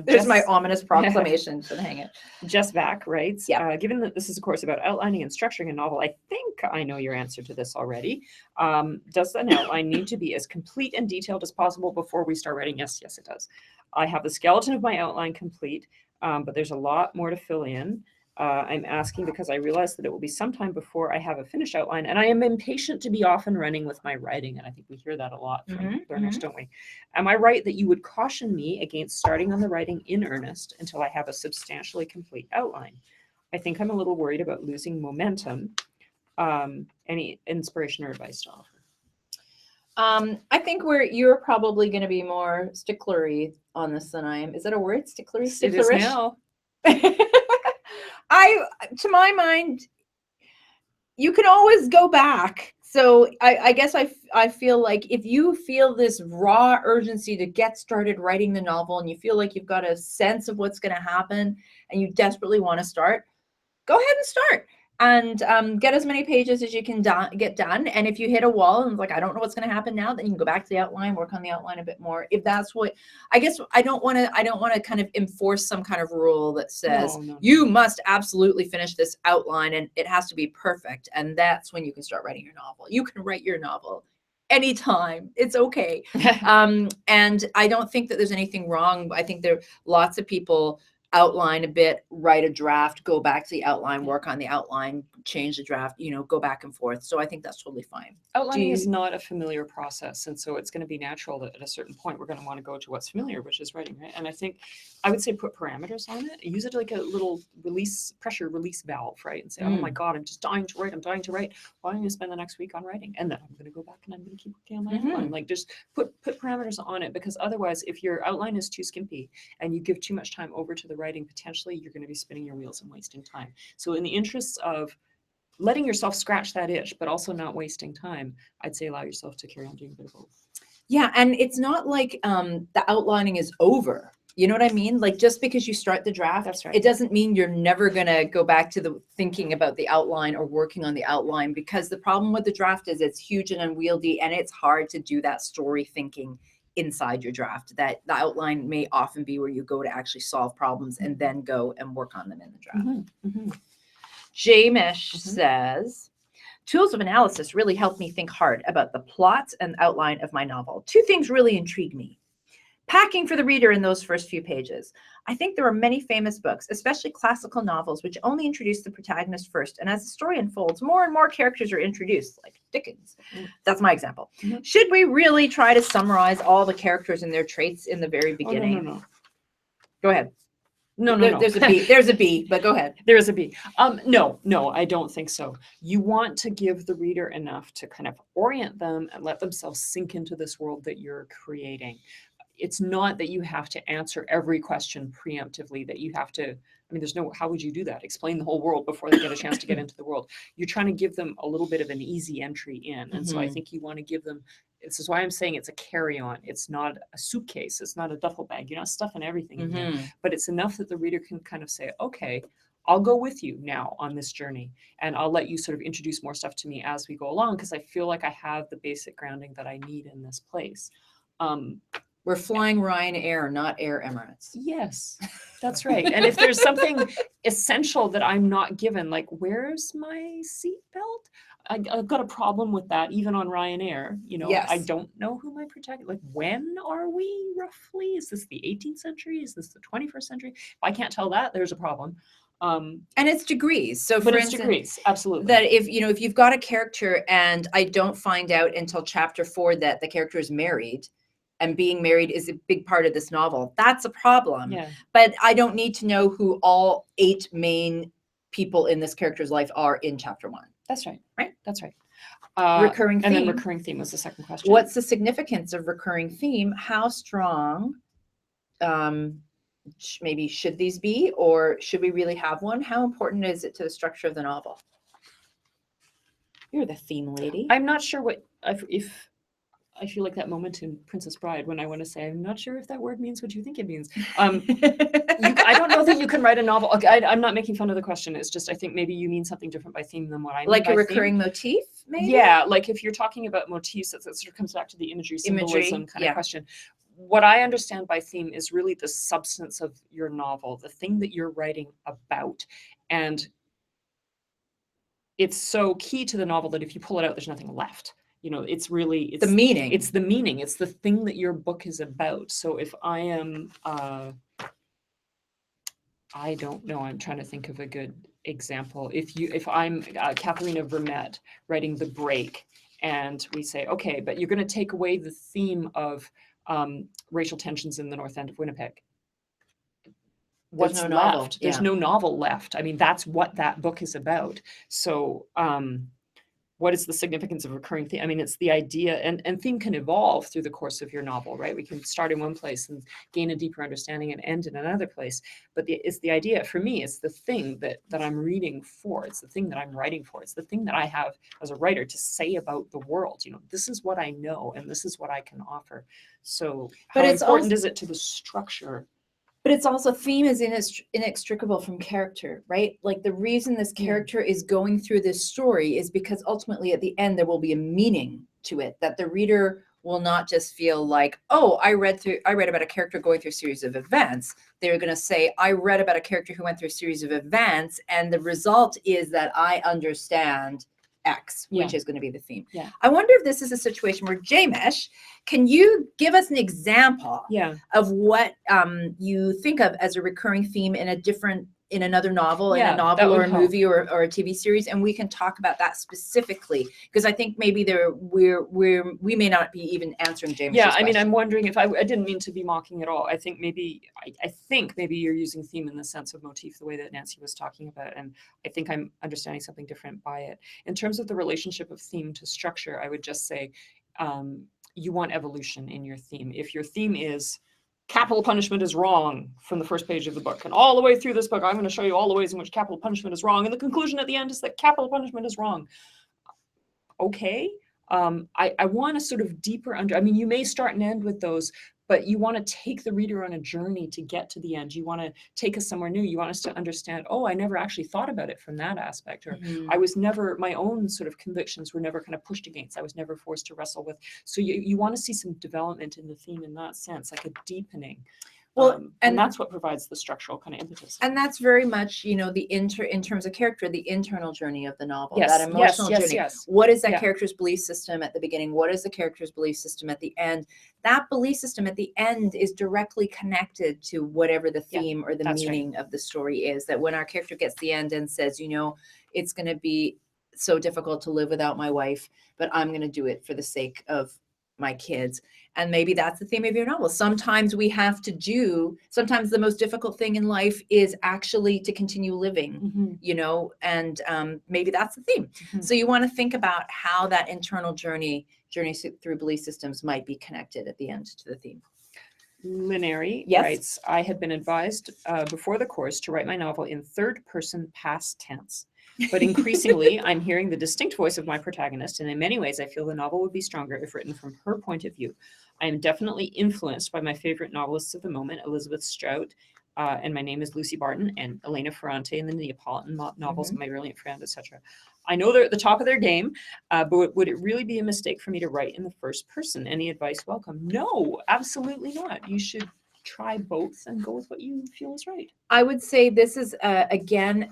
There's my ominous proclamation. Should hang it. Jess Vack writes, given that this is a course about outlining and structuring a novel, I think I know your answer to this already. Does an outline need to be as complete and detailed as possible before we start writing? Yes, it does. I have the skeleton of my outline complete, but there's a lot more to fill in. I'm asking because I realize that it will be some time before I have a finished outline, and I am impatient to be off and running with my writing. And I think we hear that a lot from learners, don't we? Am I right that you would caution me against starting on the writing in earnest until I have a substantially complete outline? I think I'm a little worried about losing momentum. Any inspiration or advice to offer? I think you're probably going to be more sticklery on this than I am. Is that a word? Sticklery? It is now. To my mind, you can always go back. So I guess I feel like if you feel this raw urgency to get started writing the novel and you feel like you've got a sense of what's going to happen and you desperately want to start, go ahead and start. And get as many pages as you can get done. And if you hit a wall and like, I don't know what's going to happen now, then you can go back to the outline, work on the outline a bit more. If that's what, I guess I don't want to kind of enforce some kind of rule that says you must absolutely finish this outline and it has to be perfect. And that's when you can start writing your novel. You can write your novel anytime. It's okay. And I don't think that there's anything wrong. I think there are lots of people outline a bit, write a draft, go back to the outline, work on the outline, change the draft, you know, go back and forth. So I think that's totally fine. Outlining is not a familiar process. And so it's going to be natural that at a certain point, we're going to want to go to what's familiar, which is writing, right? And I think I would say put parameters on it. Use it like a little pressure release valve, right? And say, oh my God, I'm just dying to write. I'm dying to write. Why don't you spend the next week on writing? And then I'm going to go back and I'm going to keep working on my outline. Like just put parameters on it, because otherwise, if your outline is too skimpy and you give too much time over to the writing, potentially you're going to be spinning your wheels and wasting time. So in the interests of letting yourself scratch that itch, but also not wasting time, I'd say allow yourself to carry on doing a bit of both. Yeah, and it's not like the outlining is over. You know what I mean? Like just because you start the draft, that's right, it doesn't mean you're never going to go back to the thinking about the outline or working on the outline, because the problem with the draft is it's huge and unwieldy, and it's hard to do that story thinking inside your draft. That the outline may often be where you go to actually solve problems and then go and work on them in the draft. Jamish says, tools of analysis really helped me think hard about the plot and outline of my novel. Two things really intrigue me. Packing for the reader in those first few pages. I think there are many famous books, especially classical novels, which only introduce the protagonist first. And as the story unfolds, more and more characters are introduced, like Dickens. That's my example. Should we really try to summarize all the characters and their traits in the very beginning? No. Go ahead. No. There's a B. There's a B, but go ahead. There is a B. No, I don't think so. You want to give the reader enough to kind of orient them and let themselves sink into this world that you're creating. It's not that you have to answer every question preemptively, that you have to, how would you do that? Explain the whole world before they get a chance to get into the world. You're trying to give them a little bit of an easy entry in. And so I think you want to give them, this is why I'm saying it's a carry-on. It's not a suitcase. It's not a duffel bag. You're not stuffing everything in there, but it's enough that the reader can kind of say, okay, I'll go with you now on this journey, and I'll let you sort of introduce more stuff to me as we go along, because I feel like I have the basic grounding that I need in this place. We're flying Ryanair, not Air Emirates. Yes, that's right. And if there's something essential that I'm not given, like where's my seatbelt? I've got a problem with that, even on Ryanair. You know, Yes. I don't know who my protector. Like, when are we roughly? Is this the 18th century? Is this the 21st century? If I can't tell that, there's a problem. And it's degrees. So But for it's instance, degrees, absolutely. that if you've got a character and I don't find out until chapter 4 that the character is married, and being married is a big part of this novel, that's a problem. Yeah. But I don't need to know who all 8 main people in this character's life are in chapter 1. That's right. Right? That's right. Recurring theme. And then recurring theme was the second question. What's the significance of recurring theme? How strong maybe should these be, or should we really have one? How important is it to the structure of the novel? You're the theme lady. I'm not sure what if I feel like that moment in Princess Bride when I want to say, I'm not sure if that word means what you think it means. I don't know that you can write a novel. Okay, I'm not making fun of the question. It's just, I think maybe you mean something different by theme than what I mean. Like by a recurring theme. motif, maybe? Yeah, like if you're talking about motifs, that sort of comes back to the imagery, symbolism kind of question. What I understand by theme is really the substance of your novel, the thing that you're writing about. And it's so key to the novel that if you pull it out, there's nothing left. You know, it's really the meaning. It's the meaning. It's the thing that your book is about. So if I am, I don't know, I'm trying to think of a good example. If I'm Katharina Vermette writing The Break, and we say, okay, but you're going to take away the theme of racial tensions in the North End of Winnipeg. What's no left? novel. There's no novel left. I mean, that's what that book is about. So what is the significance of recurring theme? I mean, it's the idea, and theme can evolve through the course of your novel, right? We can start in one place and gain a deeper understanding and end in another place. But it's the idea, for me, it's the thing that I'm reading for. It's the thing that I'm writing for. It's the thing that I have as a writer to say about the world. You know, this is what I know, and this is what I can offer. So how important is it to the structure? But it's also, theme is inextricable from character, right? Like the reason this character is going through this story is because ultimately at the end there will be a meaning to it, that the reader will not just feel like, oh, I read about a character going through a series of events. They're going to say, I read about a character who went through a series of events, and the result is that I understand X, which is going to be the theme. Yeah. I wonder if this is a situation where, Jamesh, can you give us an example of what you think of as a recurring theme in another novel, in a novel or a movie or a TV series, and we can talk about that specifically, because I think maybe we may not be even answering Jamesh's question. I mean, I'm wondering if I didn't mean to be mocking at all. I think maybe you're using theme in the sense of motif, the way that Nancy was talking about, and I think I'm understanding something different by it. In terms of the relationship of theme to structure, I would just say you want evolution in your theme. If your theme is capital punishment is wrong from the first page of the book, and all the way through this book, I'm going to show you all the ways in which capital punishment is wrong, and the conclusion at the end is that capital punishment is wrong. Okay. I want a sort of deeper I mean, you may start and end with those, but you want to take the reader on a journey to get to the end. You want to take us somewhere new. You want us to understand, oh, I never actually thought about it from that aspect, or I was never, my own sort of convictions were never kind of pushed against. I was never forced to wrestle with. So you want to see some development in the theme in that sense, like a deepening. Well, and that's what provides the structural kind of impetus. And that's very much, in terms of character, the internal journey of the novel, that emotional journey. Yes. What is that character's belief system at the beginning? What is the character's belief system at the end? That belief system at the end is directly connected to whatever the theme or the meaning of the story is. That when our character gets to the end and says, it's going to be so difficult to live without my wife, but I'm going to do it for the sake of my kids. And maybe that's the theme of your novel. Sometimes sometimes the most difficult thing in life is actually to continue living, and maybe that's the theme. So you want to think about how that internal journey through belief systems might be connected at the end to the theme. Linary writes, I had been advised before the course to write my novel in third person past tense. But increasingly, I'm hearing the distinct voice of my protagonist, and in many ways, I feel the novel would be stronger if written from her point of view. I am definitely influenced by my favorite novelists of the moment, Elizabeth Strout, and my name is Lucy Barton, and Elena Ferrante in the Neapolitan novels, My Brilliant Friend, etc. I know they're at the top of their game, but would it really be a mistake for me to write in the first person? Any advice welcome? No, absolutely not. You should try both and go with what you feel is right. I would say this is, again,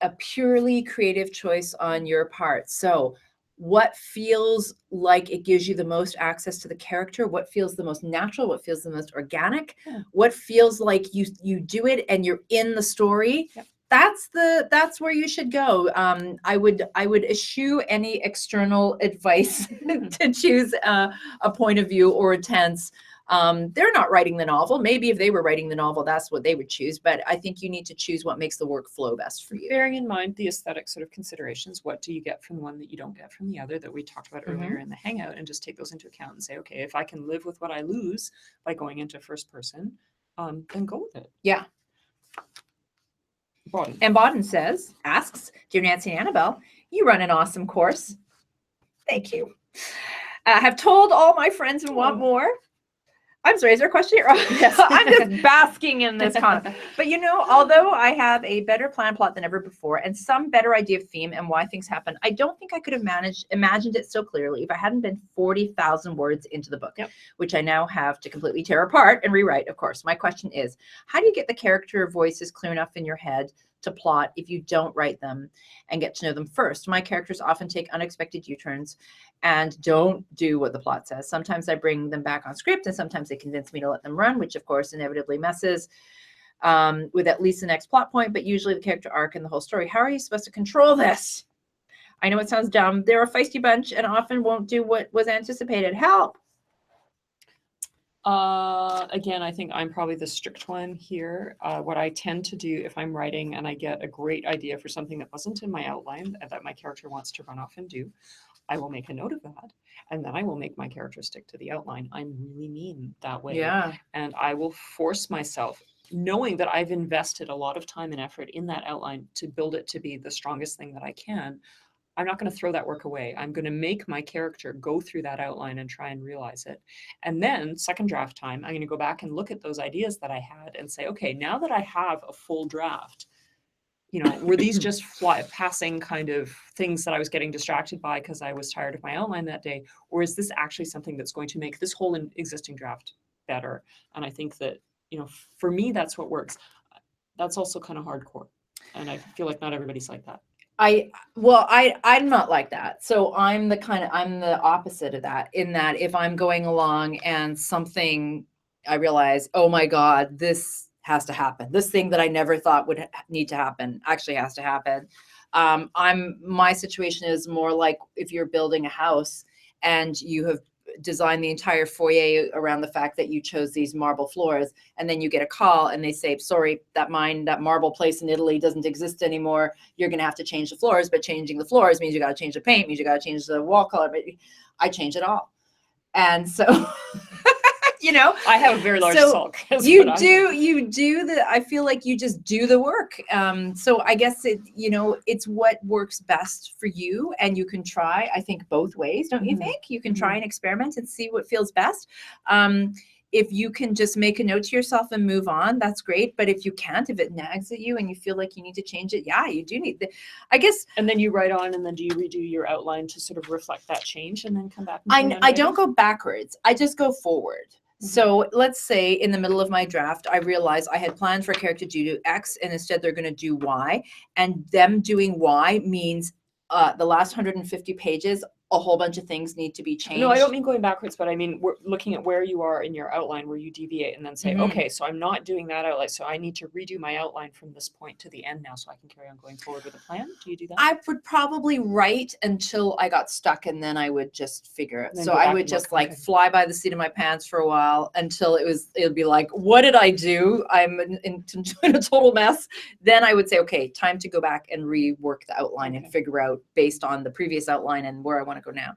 a purely creative choice on your part. So what feels like it gives you the most access to the character, what feels the most natural, what feels the most organic, what feels like you do it and you're in the story. That's where you should go. I would eschew any external advice to choose a point of view or a tense. They're not writing the novel. Maybe if they were writing the novel, that's what they would choose. But I think you need to choose what makes the work flow best for you. Bearing in mind the aesthetic sort of considerations, what do you get from the one that you don't get from the other that we talked about earlier in the Hangout, and just take those into account and say, okay, if I can live with what I lose by going into first person, then go with it. Yeah. Bauden. And Bauden asks, Dear Nancy and Annabel, you run an awesome course. Thank you. I have told all my friends and want more. I'm sorry, is there a question here? Yes. I'm just basking in this comment. But you know, although I have a better plan plot than ever before and some better idea of theme and why things happen, I don't think I could have imagined it so clearly if I hadn't been 40,000 words into the book, which I now have to completely tear apart and rewrite, of course. My question is, how do you get the character voices clear enough in your head to plot if you don't write them and get to know them first? My characters often take unexpected U-turns and don't do what the plot says. Sometimes I bring them back on script and sometimes they convince me to let them run, which of course inevitably messes with at least the next plot point, but usually the character arc and the whole story. How are you supposed to control this? I know it sounds dumb. They're a feisty bunch and often won't do what was anticipated. Help. Again, I think I'm probably the strict one here. What I tend to do if I'm writing and I get a great idea for something that wasn't in my outline and that my character wants to run off and do, I will make a note of that. And then I will make my character stick to the outline. I'm really mean that way. Yeah. And I will force myself, knowing that I've invested a lot of time and effort in that outline to build it to be the strongest thing that I can. I'm not going to throw that work away. I'm going to make my character go through that outline and try and realize it. And then second draft time, I'm going to go back and look at those ideas that I had and say, okay, now that I have a full draft, you know, were these just passing kind of things that I was getting distracted by because I was tired of my outline that day? Or is this actually something that's going to make this whole existing draft better? And I think that, you know, for me, that's what works. That's also kind of hardcore. And I feel like not everybody's like that. I'm not like that. So I'm the opposite of that, in that if I'm going along and something I realize, oh my God, this has to happen. This thing that I never thought would need to happen actually has to happen. My situation is more like if you're building a house and you have designed the entire foyer around the fact that you chose these marble floors, and then you get a call and they say, sorry, that marble place in Italy doesn't exist anymore. You're going to have to change the floors, but changing the floors means you got to change the paint, means you got to change the wall color. But I change it all. And so, you know, I have a very large sulk. I feel like you just do the work. So I guess it's what works best for you, and you can try, I think, both ways. Don't you think? You can try and experiment and see what feels best. If you can just make a note to yourself and move on, that's great. But if you can't, if it nags at you and you feel like you need to change it, yeah, you do need I guess. And then you write on, and then do you redo your outline to sort of reflect that change and then come back? I don't go backwards. I just go forward. So let's say in the middle of my draft, I realized I had planned for a character to do X and instead they're going to do Y, and them doing Y means the last 150 pages, a whole bunch of things need to be changed. No, I don't mean going backwards, but I mean, we're looking at where you are in your outline, where you deviate and then say, okay, so I'm not doing that outline. So I need to redo my outline from this point to the end now so I can carry on going forward with the plan. Do you do that? I would probably write until I got stuck, and then I would just figure it. So I would just fly by the seat of my pants for a while until it would be like, what did I do? I'm in a total mess. Then I would say, okay, time to go back and rework the outline and figure out based on the previous outline and where I want to go now.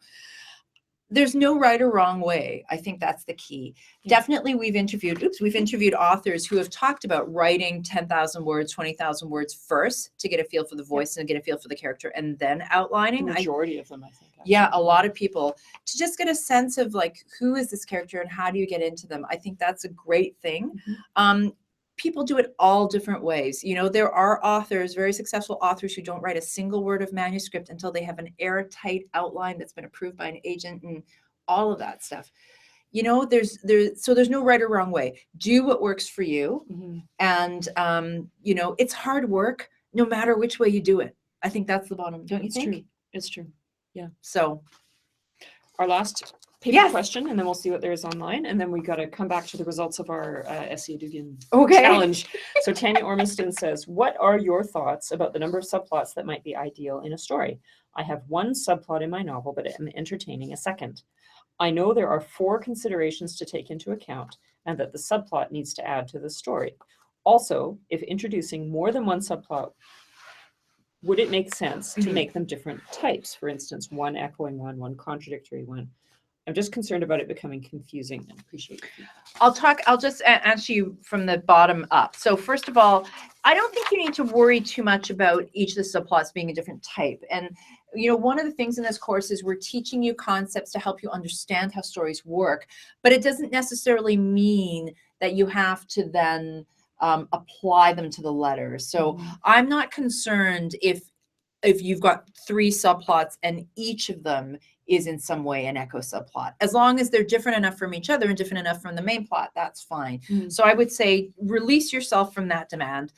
There's no right or wrong way. I think that's the key. Definitely we've interviewed authors who have talked about writing 10,000 words, 20,000 words first to get a feel for the voice and get a feel for the character, and then outlining. The majority of them, I think. Actually. Yeah, a lot of people, to just get a sense of like, who is this character and how do you get into them? I think that's a great thing. people do it all different ways. You know, there are authors, very successful authors, who don't write a single word of manuscript until they have an airtight outline that's been approved by an agent and all of that stuff. You know, there's no right or wrong way. Do what works for you. Mm-hmm. And, you know, it's hard work no matter which way you do it. I think that's the bottom. Don't you think? True. It's true. Yeah. So our last paper question, and then we'll see what there is online. And then we got to come back to the results of our SE Dugan challenge. So Tanya Ormiston says, what are your thoughts about the number of subplots that might be ideal in a story? I have one subplot in my novel, but I'm entertaining a second. I know there are 4 considerations to take into account and that the subplot needs to add to the story. Also, if introducing more than one subplot, would it make sense to make them different types? For instance, one echoing one contradictory one. I'm just concerned about it becoming confusing and appreciate it. I'll just answer you from the bottom up. So first of all, I don't think you need to worry too much about each of the subplots being a different type. And, you know, one of the things in this course is we're teaching you concepts to help you understand how stories work, but it doesn't necessarily mean that you have to then apply them to the letter. So I'm not concerned if you've got 3 subplots and each of them is in some way an echo subplot. As long as they're different enough from each other and different enough from the main plot, that's fine. So I would say release yourself from that demand.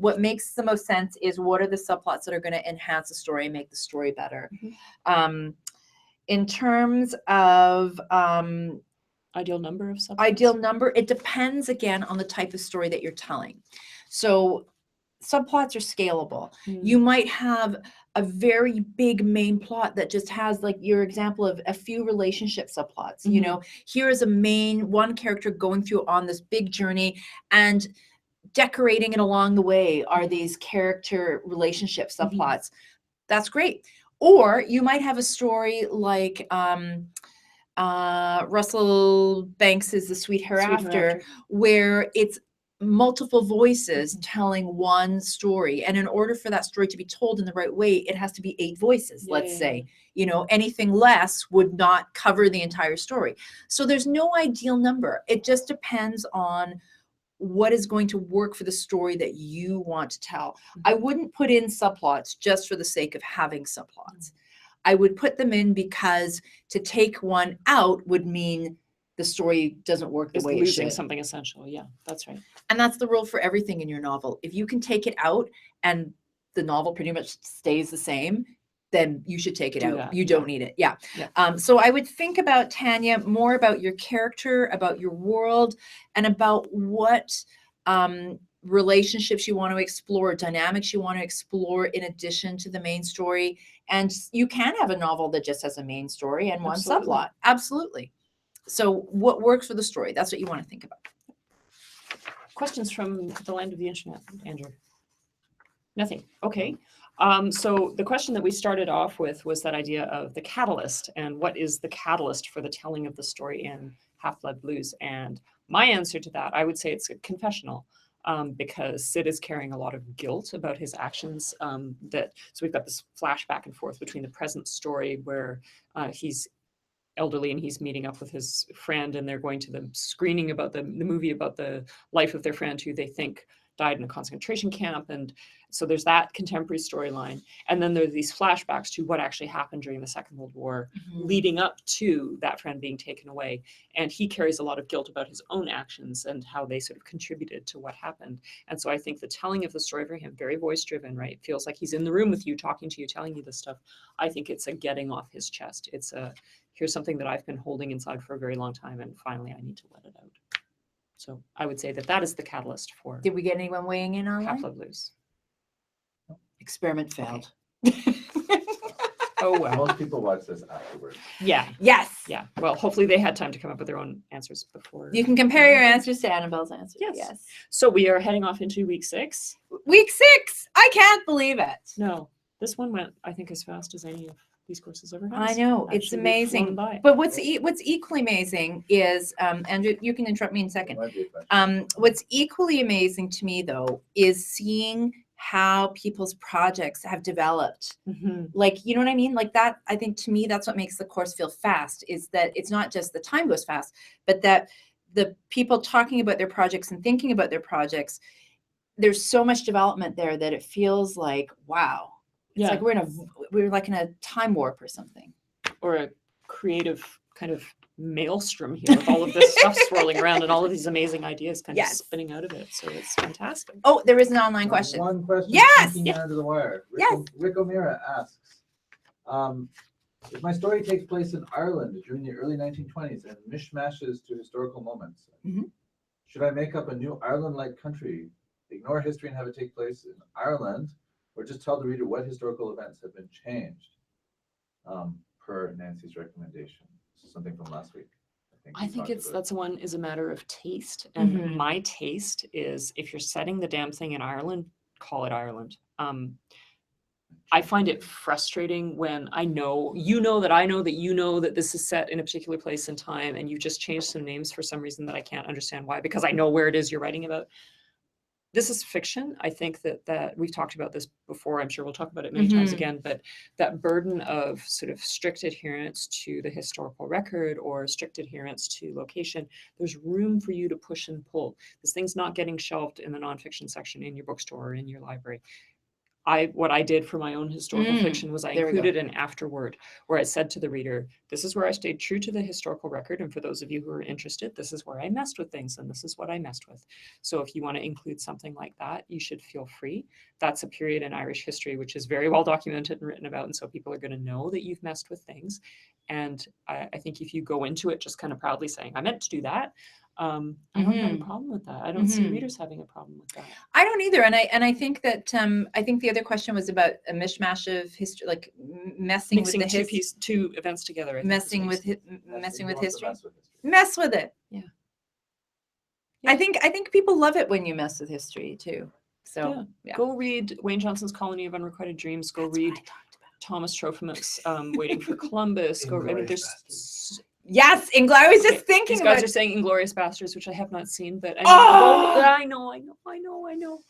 What makes the most sense is what are the subplots that are going to enhance the story and make the story better. In terms of ideal number of subplots? Ideal number, it depends again on the type of story that you're telling. So subplots are scalable. You might have a very big main plot that just has, like your example of a few relationship subplots. You know, here is a main one character going through on this big journey, and decorating it along the way are these character relationship subplots. That's great. Or you might have a story like Russell Banks's The Sweet Hereafter, where it's multiple voices telling one story, and in order for that story to be told in the right way, it has to be 8 voices. Let's say, you know, anything less would not cover the entire story. So there's no ideal number. It just depends on what is going to work for the story that you want to tell. I wouldn't put in subplots just for the sake of having subplots. I would put them in because to take one out would mean the story doesn't work the way it should. Losing something essential. Yeah, that's right. And that's the rule for everything in your novel. If you can take it out and the novel pretty much stays the same, then you should take it out. You don't need it. So I would think about, Tanya, more about your character, about your world, and about what relationships you want to explore, dynamics you want to explore in addition to the main story. And you can have a novel that just has a main story and one subplot. Absolutely. So what works for the story? That's what you want to think about. Questions from the land of the internet, Andrew? Nothing. Okay. So the question that we started off with was that idea of the catalyst, and what is the catalyst for the telling of the story in Half-Blood Blues? And my answer to that, I would say it's a confessional, because Sid is carrying a lot of guilt about his actions. So we've got this flash back and forth between the present story where he's elderly and he's meeting up with his friend, and they're going to the screening about the movie about the life of their friend who they think died in a concentration camp. And so there's that contemporary storyline. And then there are these flashbacks to what actually happened during the Second World War, leading up to that friend being taken away. And he carries a lot of guilt about his own actions and how they sort of contributed to what happened. And so I think the telling of the story for him, very voice driven, right? It feels like he's in the room with you, talking to you, telling you this stuff. I think it's a getting off his chest. It's a, here's something that I've been holding inside for a very long time, and finally I need to let it out. So I would say that that is the catalyst for. Did we get anyone weighing in on Half-Blood Blues? Experiment failed. Okay. Oh well. Most people watch this afterwards. Yeah. Yes. Yeah. Well, hopefully they had time to come up with their own answers before. You can compare your answers to Annabelle's answers. Yes. So we are heading off into week 6. Week 6. I can't believe it. No, this one went, I think, as fast as any of these courses ever has. I know, it's Actually, amazing. by. But what's equally amazing is, Andrew, you can interrupt me in a second. What's equally amazing to me, though, is seeing how people's projects have developed. Like, you know what I mean? Like that, I think to me, that's what makes the course feel fast, is that it's not just the time goes fast, but that the people talking about their projects and thinking about their projects, there's so much development there that it feels like, wow, it's like we're like in a time warp or something. Or a creative kind of maelstrom here with all of this stuff swirling around and all of these amazing ideas kind of spinning out of it. So it's fantastic. Oh, there is an online question. One question. Yes. Under the wire. Rick O'Meara asks, if my story takes place in Ireland during the early 1920s and mishmashes to historical moments, should I make up a new Ireland-like country, ignore history and have it take place in Ireland, or just tell the reader what historical events have been changed, per Nancy's recommendation? Something from last week. I think that's one is a matter of taste. And my taste is, if you're setting the damn thing in Ireland, call it Ireland. I find it frustrating when I know that this is set in a particular place and time, and you just changed some names for some reason that I can't understand why, because I know where it is you're writing about. This is fiction. I think that we've talked about this before. I'm sure we'll talk about it many times again, but that burden of sort of strict adherence to the historical record or strict adherence to location, there's room for you to push and pull. This thing's not getting shelved in the nonfiction section in your bookstore or in your library. What I did for my own historical fiction was I included an afterword where I said to the reader, this is where I stayed true to the historical record. And for those of you who are interested, this is where I messed with things and this is what I messed with. So if you want to include something like that, you should feel free. That's a period in Irish history, which is very well documented and written about. And so people are going to know that you've messed with things. And I think if you go into it just kind of proudly saying, I meant to do that, I don't have a problem with that. I don't see readers having a problem with that. I don't either. And I think that I think the other question was about a mishmash of history, like messing with the two events together. Messing with history. Mess with it. Yeah. I think people love it when you mess with history too. So go read Wayne Johnson's Colony of Unrequited Dreams. Go read Thomas Trophimus, Waiting for Columbus. Yes, I was just thinking these guys are saying Inglorious Bastards, which I have not seen, but I know.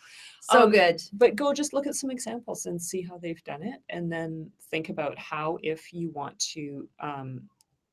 So good. But go just look at some examples and see how they've done it, and then think about how, if you want to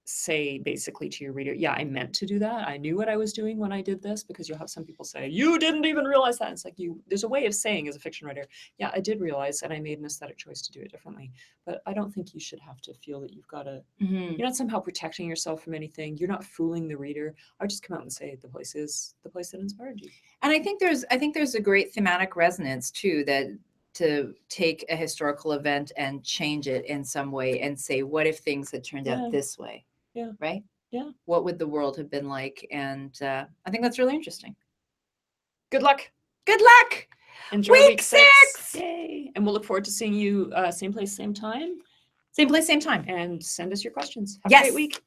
say basically to your reader, yeah, I meant to do that. I knew what I was doing when I did this, because you'll have some people say, you didn't even realize that. It's like, there's a way of saying as a fiction writer, yeah, I did realize, and I made an aesthetic choice to do it differently. But I don't think you should have to feel that you've got to, you're not somehow protecting yourself from anything. You're not fooling the reader. I would just come out and say the place is the place that inspired you. And I think there's a great thematic resonance too, that to take a historical event and change it in some way and say, what if things had turned out this way? Yeah. Right? Yeah. What would the world have been like? And I think that's really interesting. Good luck. Good luck. Enjoy week 6. Yay. And we'll look forward to seeing you same place, same time. Same place, same time. And send us your questions. Have a great week.